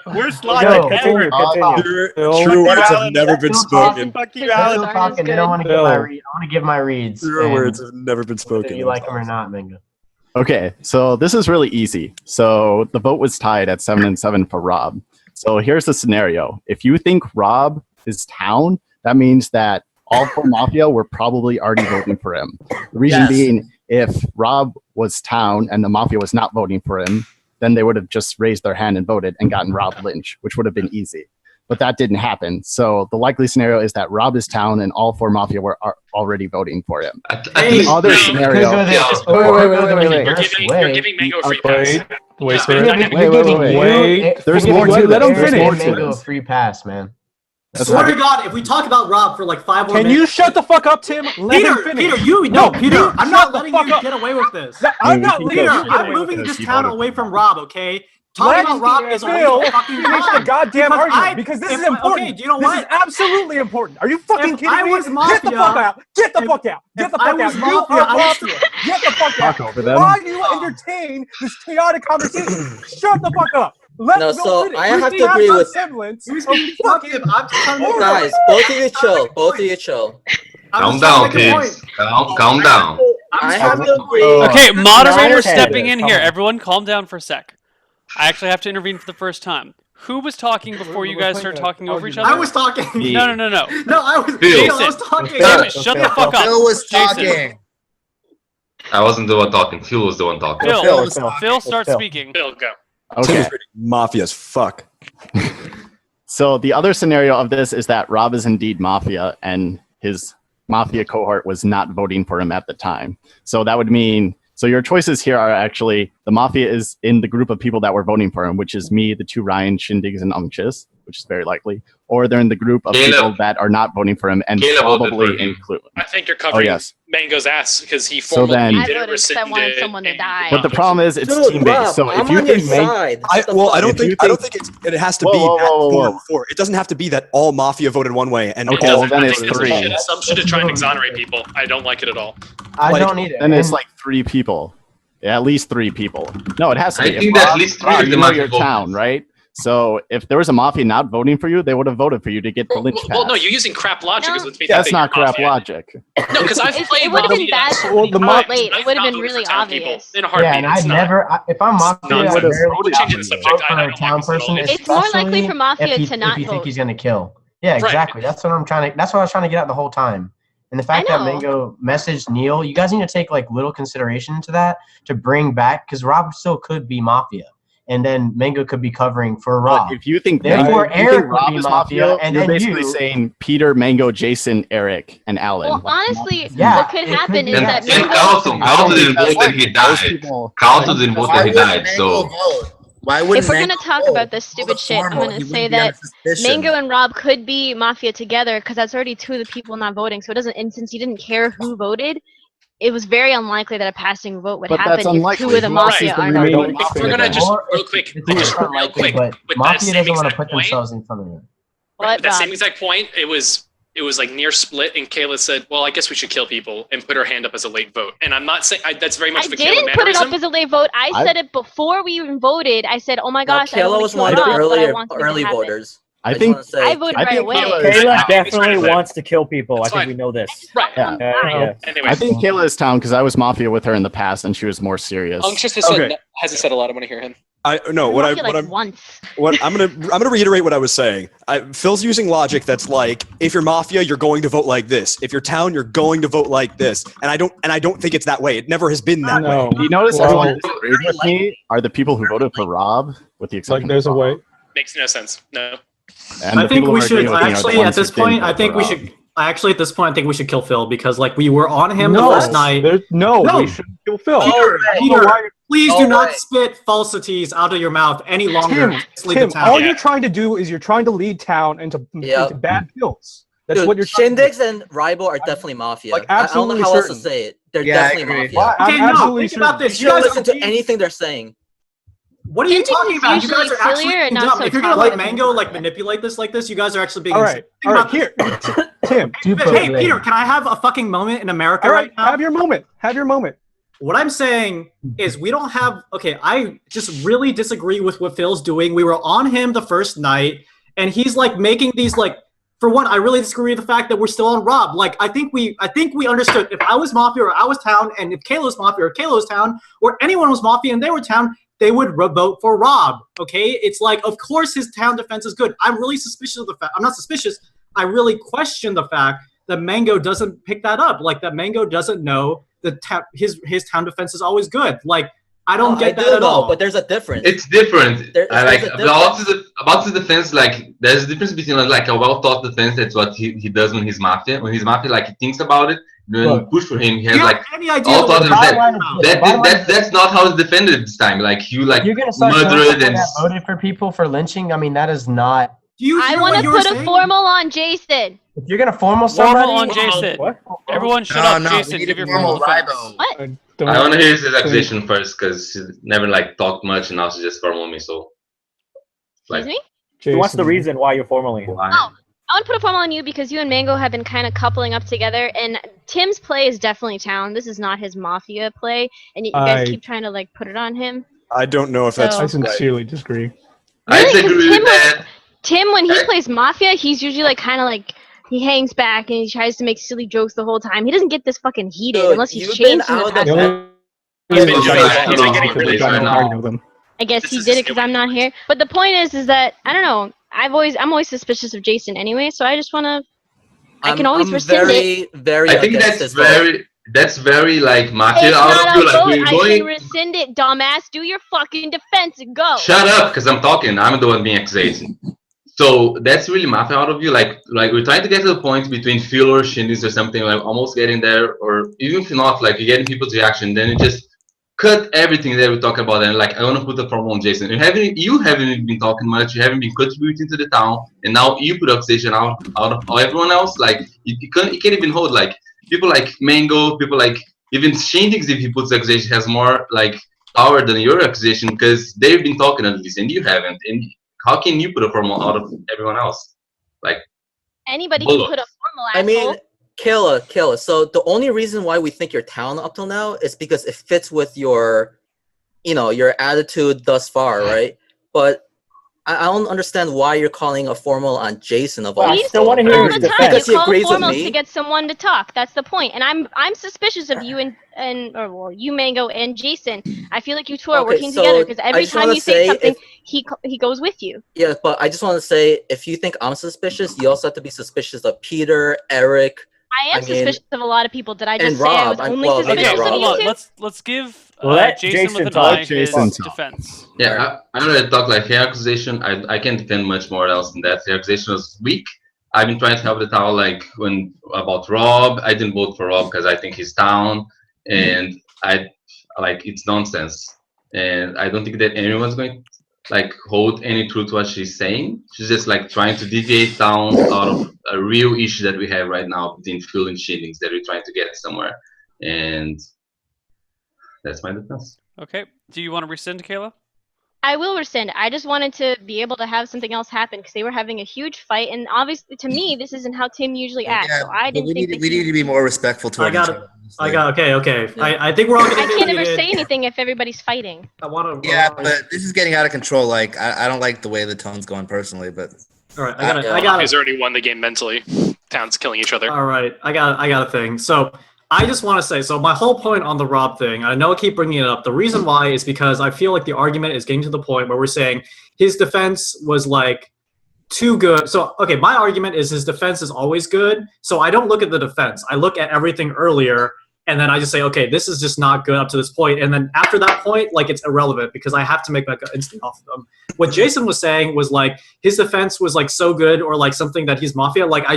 worst logic ever. True words have never been spoken. Fuck you, Alan. I don't want to give my read. I want to give my reads. True words have never been spoken. Whether you like them or not, Mingo. Okay, so this is really easy. So the vote was tied at 7-7 for Rob. So here's the scenario. If you think Rob is town, that means that all four Mafia were probably already voting for him. The reason being, if Rob was town and the Mafia was not voting for him, then they would have just raised their hand and voted and gotten Rob Lynch, which would have been easy. But that didn't happen. So the likely scenario is that Rob is town and all four Mafia were already voting for him. The other scenario... You're giving Mango a free pass. Wait. There's more to Let him finish. Mango a free pass, man. Swear to God, if we talk about Rob for like 5 more minutes... Can you shut the fuck up, Tim? Let him finish. Peter, I'm not letting you get away with this. I'm not letting you I'm moving this town away from Rob, okay? Talking about Rob is Phil fucking finish the goddamn argument because this is important. Okay, do you know what? This is absolutely important. Are you fucking kidding me? Was Mafia, get the fuck out. Get the fuck out. Get the fuck out. You are Mafia. Get the fuck out. Why do you entertain this chaotic conversation? Shut the fuck up. I have to agree with guys. Both of you chill. Both of you chill. Calm down, kids. Calm down. I have to agree. Okay, moderator stepping in here. Everyone, calm down for a sec. I actually have to intervene for the first time. Who was talking before you guys started talking over each other? I was talking. No. No, I was. Jason, I was talking. Damn it, shut the fuck up. Phil was Jason. talking. I wasn't the one talking. Phil was the one talking. Phil, start speaking. Phil, go. Okay. Mafia as fuck. So the other scenario of this is that Rob is indeed Mafia and his Mafia cohort was not voting for him at the time. So that would mean... So your choices here are actually the Mafia is in the group of people that were voting for him, which is me, the two Ryan, Shindigs, and Unctus, which is very likely. Or they're in the group of people that are not voting for him and probably include. I think you're covering Mango's ass because he formally didn't rescind wanted someone to die. But the problem is it's team-based. So if you think I don't think it has to be that 4. It doesn't have to be that all Mafia voted one way and all. Then it's 3. An assumption to try and exonerate people. I don't like it at all. I don't either. Then it's like 3 people. Yeah, at least 3 people. No, it has to be. I think that at least 3 of you them know are your town, right? So if there was a Mafia not voting for you, they would have voted for you to get the Lynch pass. Well, no, you're using crap logic. Is what's That's not crap logic. No, because I've played. It would have been bad for me. Late. It would have been really obvious. In a heartbeat. Yeah, and I'd never. If I'm Mafia, I would change the subject. for a town person. It's more likely for Mafia to not if you think vote. he's gonna kill. Yeah, exactly. That's what I'm trying to. That's what I was trying to get at the whole time. And the fact that Mango messaged Neil, you guys need to take like little consideration to that to bring back because Rob still could be Mafia, and then Mango could be covering for Rob. But if you think therefore Eric Rob would be is Mafia, and you're then basically saying Peter, Mango, Jason, Eric, and Alan. Well, honestly, what could happen is that Carlton didn't vote that he died. Carlton didn't vote that he died. So Why If wouldn't we're Mango gonna talk roll? about this stupid shit, I'm formal, gonna he say wouldn't be under that suspicion. Mango and Rob could be Mafia together because that's already two of the people not voting. So it doesn't. And since he didn't care who voted, it was very unlikely that a passing vote would But happen that's if two unlikely. of the Who Mafia else is the are not remaining voting. We're gonna just Or real quick, it's just real unlikely, quick. but With that Mafia same doesn't want to exact put point, themselves in front of them. What, that Rob? same exact point, it was like near split, and Kayla said, "Well, I guess we should kill people," and put her hand up as a late vote. And I'm not saying that's very much I of a didn't Kayla put it up mannerism. as a late vote. I said it before we even voted. I said, "Oh my gosh, I don't Kayla want was to kill one of the Rob, but I earlier want something early to happen." voters. I just think want to say I voted right away. Kayla definitely right. wants to kill people. That's I think fine. we know this. Right. Yeah. Anyway, I think Kayla is town because I was Mafia with her in the past and she was more serious. Unctuous hasn't said a lot. I want to hear him. What I'm gonna reiterate what I was saying. Phil's using logic that's like, if you're Mafia, you're going to vote like this. If you're town, you're going to vote like this. And I don't think it's that way. It never has been that way. Do you notice everyone disagrees with me are the people who voted for Rob, with the exception there's a way. Makes no sense. No. And I the think people we who are should agreeing with me are the actually ones at this who didn't point. I vote think for we Rob. should actually at this point. I think we should kill Phil because like we were on him the No, first night. we should kill Phil. Peter, please do not spit falsities out of your mouth any longer. Just leave the town. all you're trying to do is you're trying to lead town into bad kills. That's Dude, what you're trying Shindigs and Ribo are definitely Mafia. Like, I don't know absolutely how else to certain. say it. They're Yeah, I definitely agree. Mafia. Why? Okay, I'm no, absolutely think about certain. this. You should listen to anything they're saying. What are you Shindigs talking is about? You guys usually are actually sillier and being not dumb. so If you're gonna let tolerant. Mango like manipulate this like this, you guys are actually being All insane. right, Think all right. about this. Here, Tim. Hey, Peter, can I have a fucking moment in America All right right, now? have your moment. Have your moment. What I'm saying is we don't have. Okay, I just really disagree with what Phil's doing. We were on him the first night, and he's like making these like. For one, I really disagree with the fact that we're still on Rob. Like, I think we understood. If I was Mafia or I was town, and if Kayla's Mafia or Kayla's town, or anyone was Mafia and they were town, they would vote for Rob. Okay, it's like, of course, his town defense is good. I'm really suspicious of the fact. I'm not suspicious. I really question the fact that Mango doesn't pick that up. Like that Mango doesn't know that his town defense is always good. Like I don't get that at all. But there's a difference. It's different. There's Like a about the defense, like there's a difference between like a well-thought defense. That's what he does when he's Mafia. When he's Mafia, like he thinks about it. Then you push for him. He has like any idea all thought what that's not how it's defended this time. Like you like You're gonna start murder showing it and that voted for people for lynching. I mean, that is not. I want to put a formal on Jason. If you're gonna formal somebody, Formal on Jason. Everyone shut up, Jason. Give your formal defense. What? I want to hear his accusation first because she never like talked much and now she just formal me. So like, Excuse So what's the reason why you're formaling him? Oh, I want to put a formal on you because you and Mango have been kind of coupling up together, and Tim's play is definitely town. This is not his Mafia play, and you guys keep trying to like put it on him. I don't know if that's. I sincerely disagree. I disagree with that. Tim, when he plays Mafia, he's usually like kind of like he hangs back and he tries to make silly jokes the whole time. He doesn't get this fucking heated unless he's changed in the past. I guess he did it because I'm not here. But the point is that I don't know. I'm always suspicious of Jason anyway, so I just want to. I can always rescind it. I think that's very like Mafia It's out not of a you. Like vote. we're I going. can rescind it, dumbass. Do your fucking defense and go. Shut up, because I'm talking. I'm the one being accused. So that's really Mafia out of you. Like we're trying to get to the point between Phil or Shindies or something, like almost getting there, or even if not, like you're getting people's reaction, then you just cut everything that we talk about and like I want to put the formal on Jason. You haven't been talking much, you haven't been contributing to the town, and now you put accusation out of everyone else. Like you can't even hold like people like Mango, people like even Shindigs, if he puts accusation, has more like power than your accusation because they've been talking at least and you haven't. And how can you put a formal out of everyone else? Like anybody can put a formal. I mean, Kayla. So the only reason why we think you're town up till now is because it fits with your, your attitude thus far, right? But I don't understand why you're calling a formal on Jason of all. I still want to hear his defense. Because he agrees with me. To get someone to talk. That's the point. And I'm suspicious of you you Mango and Jason. I feel like you two are working together because every time you say something, he goes with you. Yeah, but I just want to say, if you think I'm suspicious, you also have to be suspicious of Peter, Eric. I am suspicious of a lot of people. Did I just say Rob, I was only suspicious of you two? Let's give Jason with an eye his talk. defense. Yeah, I don't really talk like hair accusation. I can't defend much more else than that. Hair accusation was weak. I've been trying to help the town like about Rob. I didn't vote for Rob because I think he's town, and I like it's nonsense. And I don't think that anyone's going like hold any truth to what she's saying. She's just like trying to deviate down out of a real issue that we have right now between fuel and cheatings that we're trying to get somewhere. And that's my defense. Okay. Do you want to rescind, Kayla? I will rescind. I just wanted to be able to have something else happen because they were having a huge fight, and obviously, to me, this isn't how Tim usually acts. So I didn't think we need to be more respectful toward each other. Okay. I think we're all. I can't ever say anything if everybody's fighting. I want to. Yeah, but this is getting out of control. Like I don't like the way the tone's going personally, but. All right, I got. He's already won the game mentally. Towns killing each other. All right, I got a thing. So I just want to say, so my whole point on the Rob thing, I know I keep bringing it up. The reason why is because I feel like the argument is getting to the point where we're saying his defense was like too good. So, okay, my argument is his defense is always good. So I don't look at the defense. I look at everything earlier, and then I just say, okay, this is just not good up to this point. And then after that point, like, it's irrelevant because I have to make my instinct off of them. What Jason was saying was like his defense was like so good, or like something that he's Mafia. Like I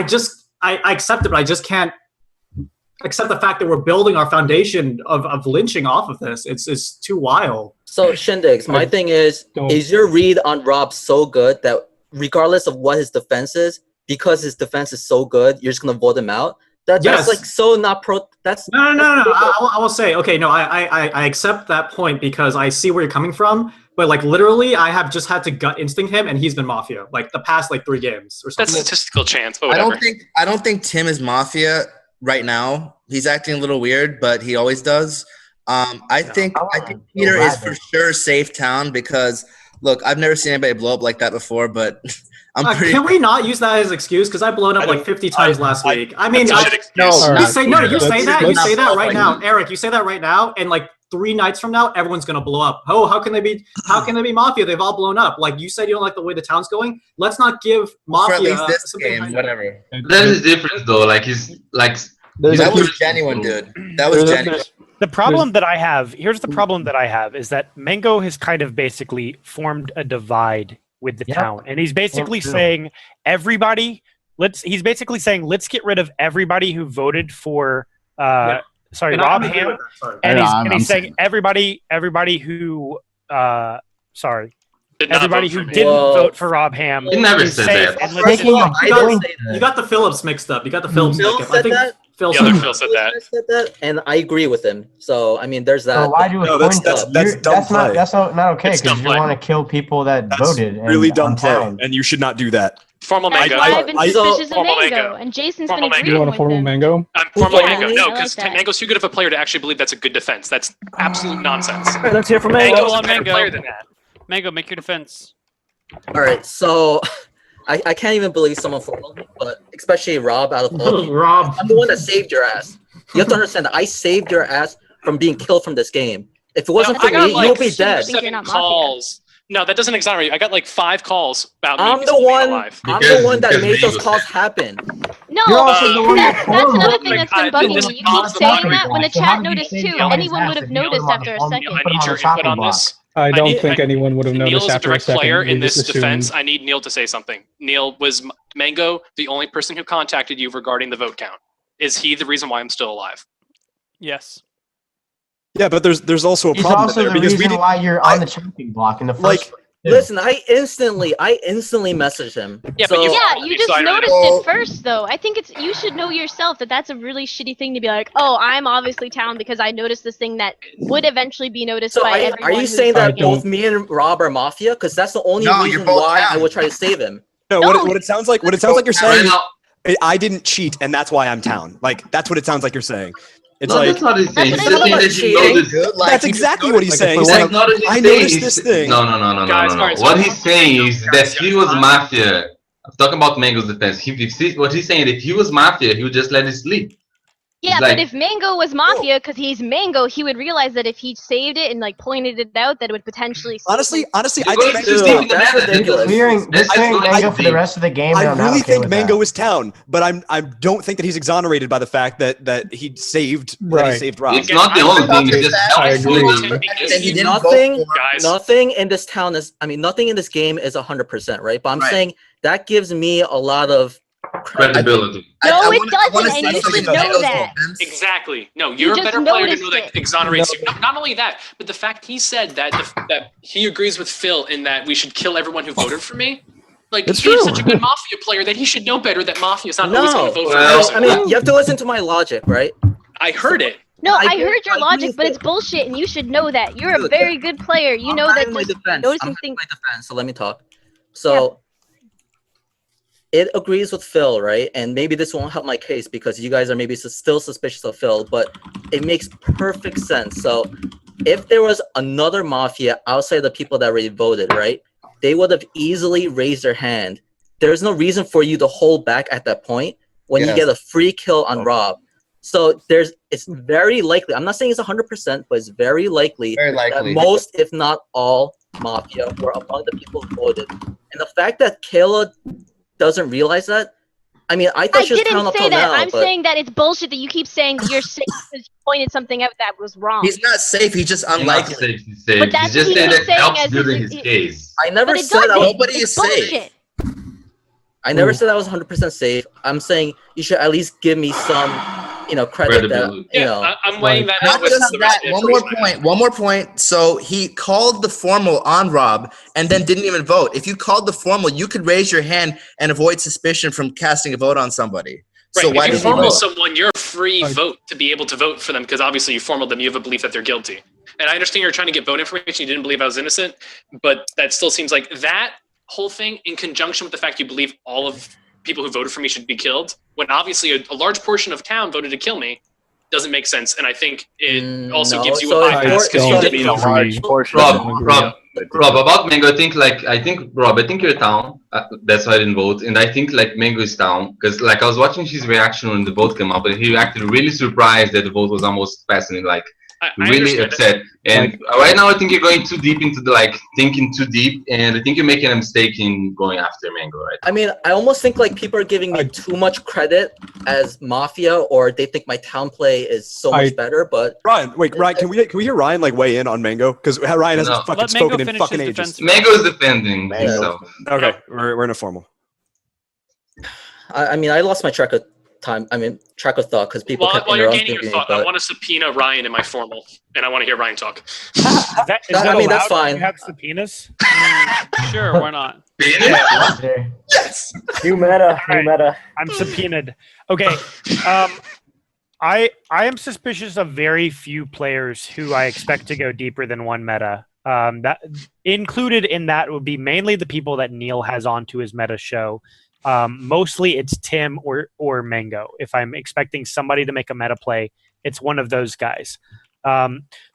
accept it, but I just can't accept the fact that we're building our foundation of lynching off of this. It's too wild. So Shindigs, my thing is your read on Rob so good that regardless of what his defense is, because his defense is so good, you're just gonna vote him out? That's like so not pro. That's no. I will say, okay, no, I accept that point because I see where you're coming from. But like literally, I have just had to gut instinct him, and he's been Mafia like the past like 3 games or something. That's statistical chance, but whatever. I don't think Tim is Mafia right now. He's acting a little weird, but he always does. I think Peter is for sure safe town because look, I've never seen anybody blow up like that before, but can we not use that as an excuse? Because I blown up like 50 times last week. I mean, you say that right now, Eric. You say that right now, and like 3 nights from now, everyone's gonna blow up. Oh, how can they be Mafia? They've all blown up. Like you said, you don't like the way the town's going. Let's not give Mafia for at least this game, whatever. That is different though. Like he's like that was genuine, dude. That was genuine. The problem that I have, here's the problem that I have, is that Mango has kind of basically formed a divide with the town. And he's basically saying let's get rid of everybody who voted for Rob Ham. And he's saying everybody who everybody who didn't vote for Rob Ham. He never said that. You got the Phillips mixed up. Phil said that, and I agree with him. So I mean, there's that. So why do a coin flip? That's not okay because you want to kill people that voted. Really dumb play, and you should not do that. Formal Mango. I've been suspicious of Mango, and Jason's been agreeing You want a formal Mango? Formal Mango. No, because Mango's too good of a player to actually believe that's a good defense. That's absolute nonsense. All right, let's hear from Mango. Mango's a better player than that. Mango, make your defense. All right, so I can't even believe someone followed me, but especially Rob out of all people. Rob, I'm the one that saved your ass. You have to understand that I saved your ass from being killed from this game. If it wasn't for me, you'll be dead. 7 calls. No, that doesn't exonerate you. I got like 5 calls about me. I'm the one that made those calls happen. No, that's another thing that's been bugging me. You keep saying that when the chat noticed too. Anyone would have noticed after a second. I need your input on this. I don't think anyone would have noticed Neil's after a a direct second. player in We this just assumed. defense. I need Neil to say something. Neil, was Mango the only person who contacted you regarding the vote count? Is he the reason why I'm still alive? Yes. Yeah, but there's also a He's problem also there the because reason why you're on the chopping block in the first place. Listen, I instantly messaged him. You just noticed it first, though. I think you should know yourself that that's a really shitty thing to be like, oh, I'm obviously town because I noticed this thing that would eventually be noticed by everyone. Are you saying that both me and Rob are Mafia? Because that's the only reason why I would try to save him. No, what it sounds like you're saying is I didn't cheat and that's why I'm town. Like that's what it sounds like you're saying. It's that's not his saying. That's exactly what he's saying. He's saying, I noticed this thing. No. What he's saying is that he was Mafia. I'm talking about Mango's defense. What he's saying, if he was Mafia, he would just let it sleep. Yeah, but if Mango was Mafia, because he's Mango, he would realize that if he saved it and like pointed it out, that it would potentially. Honestly, I think that's ridiculous. Clearing Mango for the rest of the game. I really think Mango is town, but I don't think that he's exonerated by the fact that he saved Rob. It's not the only thing. He didn't nothing in this town is. I mean, nothing in this game is 100%, right? But I'm saying that gives me a lot of Credibility. No, I it wanna doesn't, say and you something should in know Mango's that. defense. Exactly. No, You you're a just better player to noticed know that it. exonerates you. Not only that, but the fact he said that that he agrees with Phil in that we should kill everyone who voted for me. Like, It's he's true. such a good Mafia player that he should know better that Mafia is not always going to vote for I mean, you have to listen to my logic, right? I heard it. No, I agree- heard your I agree logic, with but it. it's bullshit, and you should know that. You're a Dude, very good player. You know that just noticing things. My defense, so let me talk. So it agrees with Phil, right? And maybe this won't help my case because you guys are maybe still suspicious of Phil, but it makes perfect sense. So if there was another Mafia outside the people that already voted, right? They would have easily raised their hand. There's no reason for you to hold back at that point when you get a free kill on Rob. So it's very likely, I'm not saying it's 100%, but it's very likely that most, if not all, Mafia were among the people who voted. And the fact that Kayla doesn't realize that, I mean, I thought she was counting up till now. I'm saying that it's bullshit that you keep saying that you're safe because you pointed something out that was wrong. He's not safe. He's just unlikely. But that's He's just what saying he that saying helps as building his- his case. I never But it said I doesn't. was. Nobody It's is safe. bullshit. I never said I was 100% safe. I'm saying you should at least give me some, credit that, I'm weighing that Not out with just the that. rest of One more point. So he called the formal on Rob and then didn't even vote. If you called the formal, you could raise your hand and avoid suspicion from casting a vote on somebody. So Right. why If you did he formal vote? someone, you're free vote to be able to vote for them because obviously you formal them. You have a belief that they're guilty. And I understand you're trying to get vote information. You didn't believe I was innocent, but that still seems like that whole thing in conjunction with the fact you believe all of people who voted for me should be killed, when obviously a large portion of town voted to kill me, doesn't make sense. And I think it also no, gives you so a bypass because you didn't vote for me. Rob, about Mango, I think Rob, I think you're town. That's why I didn't vote, and I think Mango is town because I was watching his reaction when the vote came up, and he acted really surprised that the vote was almost passing, I really upset. And right now, I think you're going too deep into the thinking too deep, and I think you're making a mistake in going after Mango, right? I mean, I almost think people are giving me too much credit as Mafia, or they think my town play is so much better. But Ryan, can we hear Ryan weigh in on Mango? Because Ryan hasn't fucking spoken in fucking ages. Mango's defending himself. Okay, we're in a formal. I mean, I lost my track of time. I mean, track of thought because people kept While you're interrupting gaining your me. thought, I want to subpoena Ryan in my formal, and I I want to hear Ryan talk. Is that I mean, that's allowed? fine. Do you have subpoenas? Sure, why not? Yes. New meta. Alright. New meta. I'm subpoenaed. Okay. I am suspicious of very few players who I expect to go deeper than one meta. That included in that would be mainly the people that Neil has onto his meta show. Mostly it's Tim or Mango. If I'm expecting somebody to make a meta play, it's one of those guys.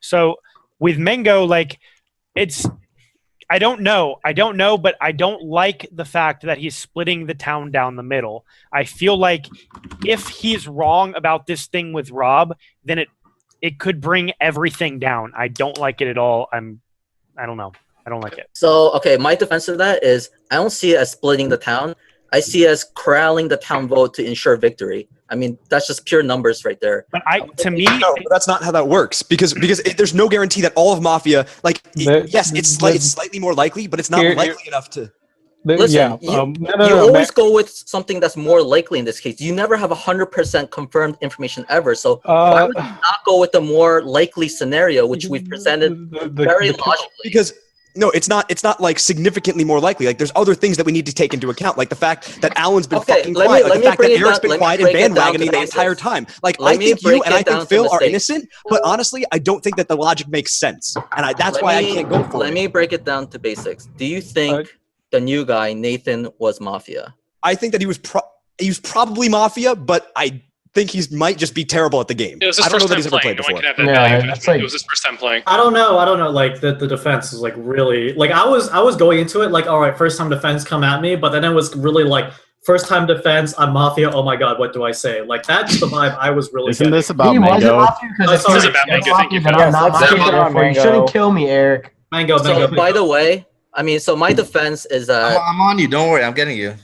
So with Mango, I don't know, but I don't like the fact that he's splitting the town down the middle. I feel like if he's wrong about this thing with Rob, then it could bring everything down. I don't like it at all. I don't know. I don't like it. So, okay, my defense of that is I don't see it as splitting the town. I see it as corralling the town vote to ensure victory. I mean, that's just pure numbers right there. But to me, no, that's not how that works because there's no guarantee that all of Mafia, yes, it's slightly more likely, but it's not likely enough to. Listen, you always go with something that's more likely in this case. You never have 100% confirmed information ever. So why would you not go with the more likely scenario, which we've presented very logically? Because no, it's not significantly more likely. There's other things that we need to take into account, like the fact that Alan's been fucking quiet, the fact that Eric's been quiet and bandwagoning the entire time. I think you and I think Phil are innocent, but honestly, I don't think that the logic makes sense, and that's why I can't go for it. Let me break it down to basics. Do you think the new guy Nathan was Mafia? I think that he was probably Mafia, but I think he might just be terrible at the game. It was his I don't know first that he's time ever playing. played No one before. can have that value. It was his first time playing. I don't know. The defense is really I was going into it all right, first time defense come at me, but then it was really first time defense, I'm Mafia. Oh my god, what do I say? That's the vibe I was really. Isn't this about Was it Mango? Mafia? Because It's about Mango. Thank you. but I'm not Mafia. Therefore, you shouldn't kill me, Eric. Mango. So, by the way, I mean, so my defense is that I'm on you. Don't worry, I'm getting you.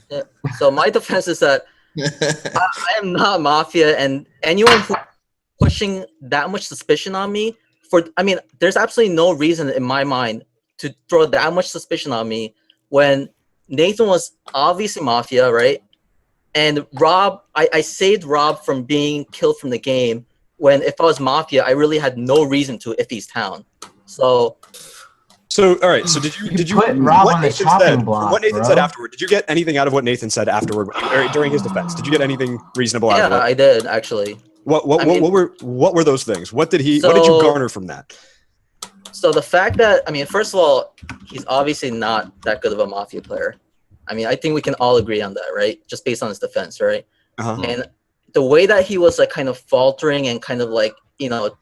So my defense is that I am not Mafia, and anyone who pushing that much suspicion on me there's absolutely no reason in my mind to throw that much suspicion on me when Nathan was obviously Mafia, right? And Rob, I saved Rob from being killed from the game when if I was Mafia, I really had no reason to if he's Town. So all right. So did you put Rob on the Nathan chopping said, block, what Nathan bro. said afterward? Did you get anything out of what Nathan said afterward or during his defense? Did you get anything reasonable out of it? yeah, I did actually. What were those things? What did you garner from that? So the fact that first of all, he's obviously not that good of a Mafia player. I think we can all agree on that, right? Just based on his defense, right? And the way that he was like kind of faltering and kind of like,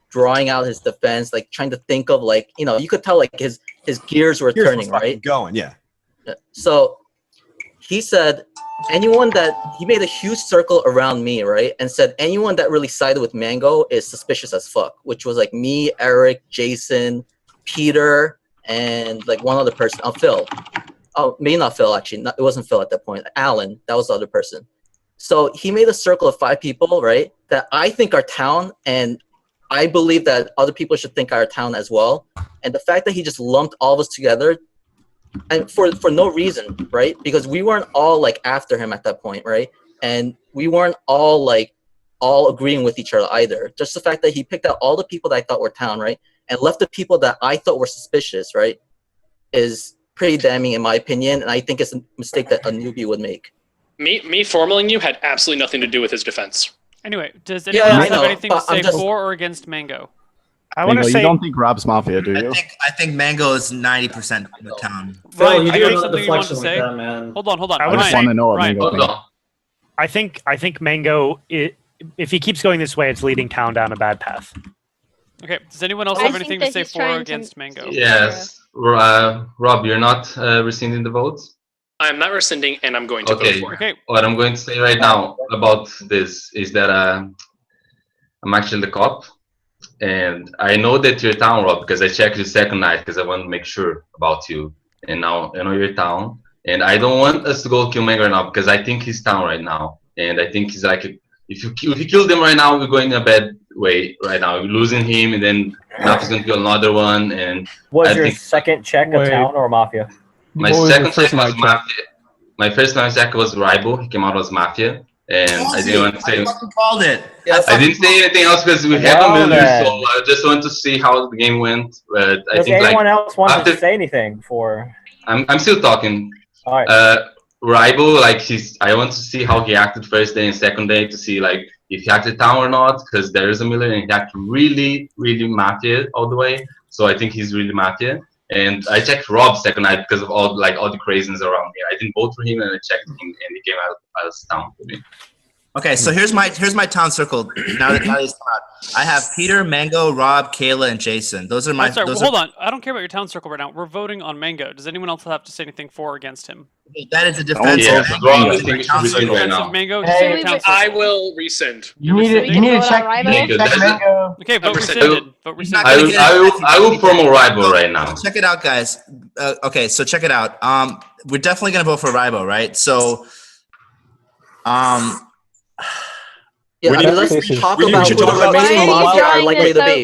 drawing out his defense, like trying to think of like, you could tell like his gears were turning, right? Going, yeah. So he said he made a huge circle around me, right? And said anyone that really sided with Mango is suspicious as fuck, which was like me, Eric, Jason, Peter, and like one other person, Phil. Oh, maybe not Phil, actually. It wasn't Phil at that point. Alan, that was the other person. So he made a circle of 5 people, right, that I think are Town, and I believe that other people should think are Town as well. And the fact that he just lumped all of us together, and for no reason, right? Because we weren't all like after him at that point, right? And we weren't all agreeing with each other either. Just the fact that he picked out all the people that I thought were Town, right, and left the people that I thought were suspicious, right, is pretty damning in my opinion, and I think it's a mistake that a newbie would make. Me formaling you had absolutely nothing to do with his defense. Anyway, does anyone else have anything to say for or against Mango? I want to say you don't think Rob's Mafia, do you? I think Mango is 90% of the Town. Ryan, you do do you have have something you want to deflection say? like that, man. Hold on. I just want to know what Ryan. Mango thinks. I think Mango, if he keeps going this way, it's leading Town down a bad path. Okay. Does anyone else have anything to say for or against Mango? Yes. Rob, you're not rescinding the votes? I'm not rescinding, and I'm going to vote for. Okay. What I'm going to say right now about this is that I'm actually the cop, and I know that you're Town, Rob, because I checked you second night because I want to make sure about you. And now I know you're Town, and I don't want us to go kill Mango right now because I think he's Town right now, and I think he's like if you kill them right now, we're going in a bad way right now. We're losing him, and then Naf is going to kill another one. And was your second check of Town or Mafia? My second check was Mafia. My first check was Ribo. He came out as Mafia, and I didn't want to say. I called it. I didn't say anything else because we had a million, so I just wanted to see how the game went. But I Does think anyone else want to say anything for? I'm still talking. All right. Ribo, I want to see how he acted first day and second day to see if he acted Town or not, because there is a million and he acted really, really Mafia all the way. So I think he's really Mafia. And I checked Rob second night because of all the craziness around me. I didn't vote for him, and I checked him, and he came out as Town for me. Okay, so here's my Town circle. Now that he's come out, I have Peter, Mango, Rob, Kayla, and Jason. Those are my. Hold on. I don't care about your Town circle right now. We're voting on Mango. Does anyone else have to say anything for or against him? That is a defense. Mango. I will rescind. You need to check Mango. Okay, vote rescinded. Vote rescinded. I will promo Ribo right now. Check it out, guys. Okay, so check it out. We're definitely gonna vote for Ribo, right? So, yeah, let's talk about who the remaining Mafia are likely to be.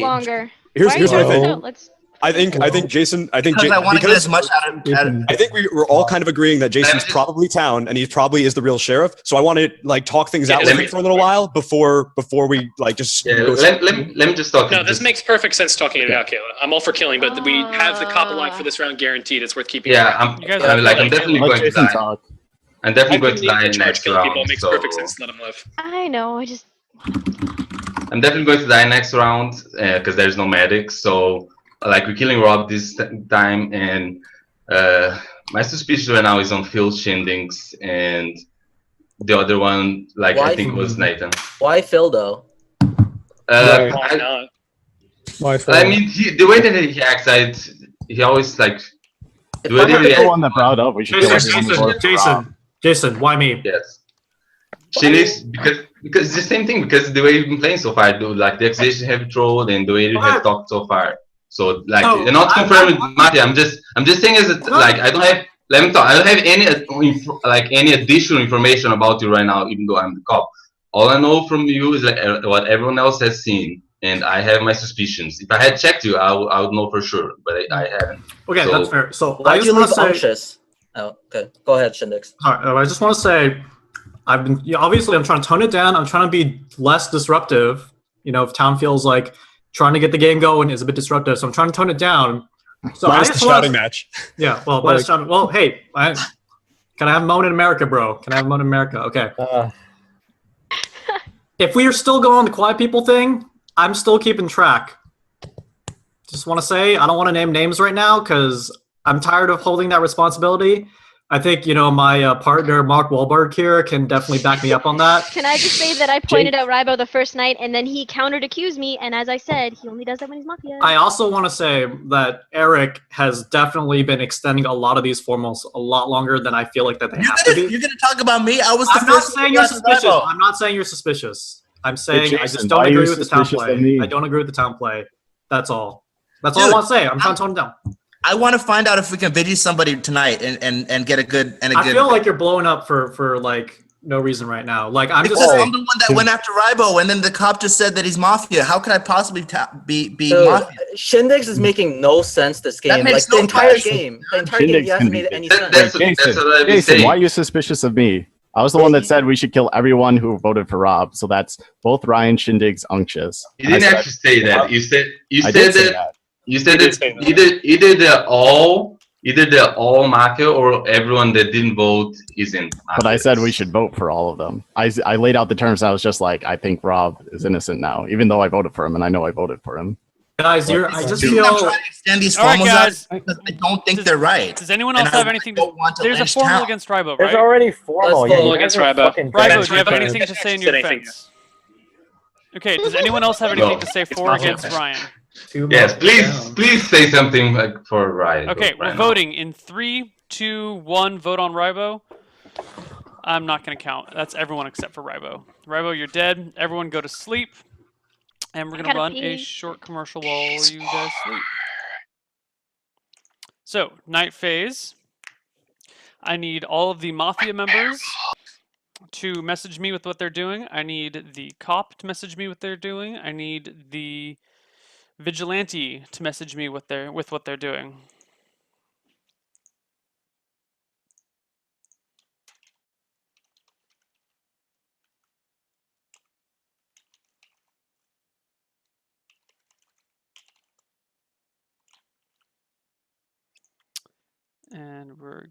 Here's what I think. I think Jason. I think I want to get as much out of. I think we're all kind of agreeing that Jason's probably Town, and he probably is the real sheriff. So I want to talk things out with him for a little while before we just. Yeah, let me just talk. No, this makes perfect sense talking it out, Kayla. I'm all for killing, but we have the cop alive for this round guaranteed. It's worth keeping. Yeah, I'm definitely going to die. I'm definitely going to die next round. It makes perfect sense. Let him live. I know. I'm definitely going to die next round because there's no medics. So. We're killing Rob this time, and my suspicion right now is on Phil Shindings, and the other one, I think was Nathan. Why Phil though? Why not? I mean, the way that he acts, he always the one that brought up. We should Jason, why me? Yes. Shindings, because it's the same thing. Because the way you've been playing so far, the accusation have trolled, and the way you have talked so far. So you're not confirming Mafia. I'm just saying I don't have. Let me talk. I don't have any additional information about you right now, even though I'm the cop. All I know from you is what everyone else has seen, and I have my suspicions. If I had checked you, I would know for sure, but I haven't. Okay, so, that's fair. So why do you leave anxious? Oh, okay. Go ahead, Shindix. All right, I just want to say, obviously I'm trying to tone it down. I'm trying to be less disruptive. You know, if town feels like trying to get the game going is a bit disruptive, so I'm trying to tone it down. So minus I just the shouting match. Yeah, well, minus shouting. Well, hey, can I have a moment in America, bro? Can I have a moment in America? Okay. If we are still going the quiet people thing, I'm still keeping track. Just want to say, I don't want to name names right now because I'm tired of holding that responsibility. I think, my partner, Mark Wahlberg here, can definitely back me up on that. Can I just say that I pointed out Rybo the first night, and then he countered-accused me, and as I said, he only does that when he's Mafia. I also want to say that Eric has definitely been extending a lot of these formals a lot longer than I feel like that they have to be. You're going to talk about me? I was the I'm not first saying you're suspicious. I'm not saying you're suspicious. I'm saying I just don't agree with the town play. I don't agree with the town play. That's all. That's all I want to say. I'm trying to tone it down. I want to find out if we can Vigi somebody tonight and get a good I feel like you're blowing up for like no reason right now. Like I'm the one that went after Rybo, and then the cop just said that he's Mafia. How could I possibly be Mafia? Shindex is making no sense this game. Like the entire game. The entire game hasn't made any sense. Jason, why are you suspicious of me? I was the one that said we should kill everyone who voted for Rob. So that's both Ryan, Shindig's, Unctious. You didn't actually say that. You said that. You said that either they're all Mafia or everyone that didn't vote isn't Mafia. But I said we should vote for all of them. I laid out the terms. And I was just like, I think Rob is innocent now, even though I voted for him, and I know I voted for him. Guys, I just feel. I'm trying to extend these formals out because I don't think they're right. Does anyone else have anything to? There's a formal against Rybo, right? There's already formal. Formal against Rybo. Rybo, do you have anything to say in your defense? Okay. Does anyone else have anything to say for or against Ryan? Yes, please say something like for Ryan. Okay, we're voting in 3, 2, 1. Vote on Rybo. I'm not going to count. That's everyone except for Rybo. Rybo, you're dead. Everyone go to sleep. And we're going to run a short commercial while you guys sleep. So, night phase. I need all of the Mafia members to message me with what they're doing. I need the cop to message me what they're doing. I need the vigilante to message me with what they're doing. And we're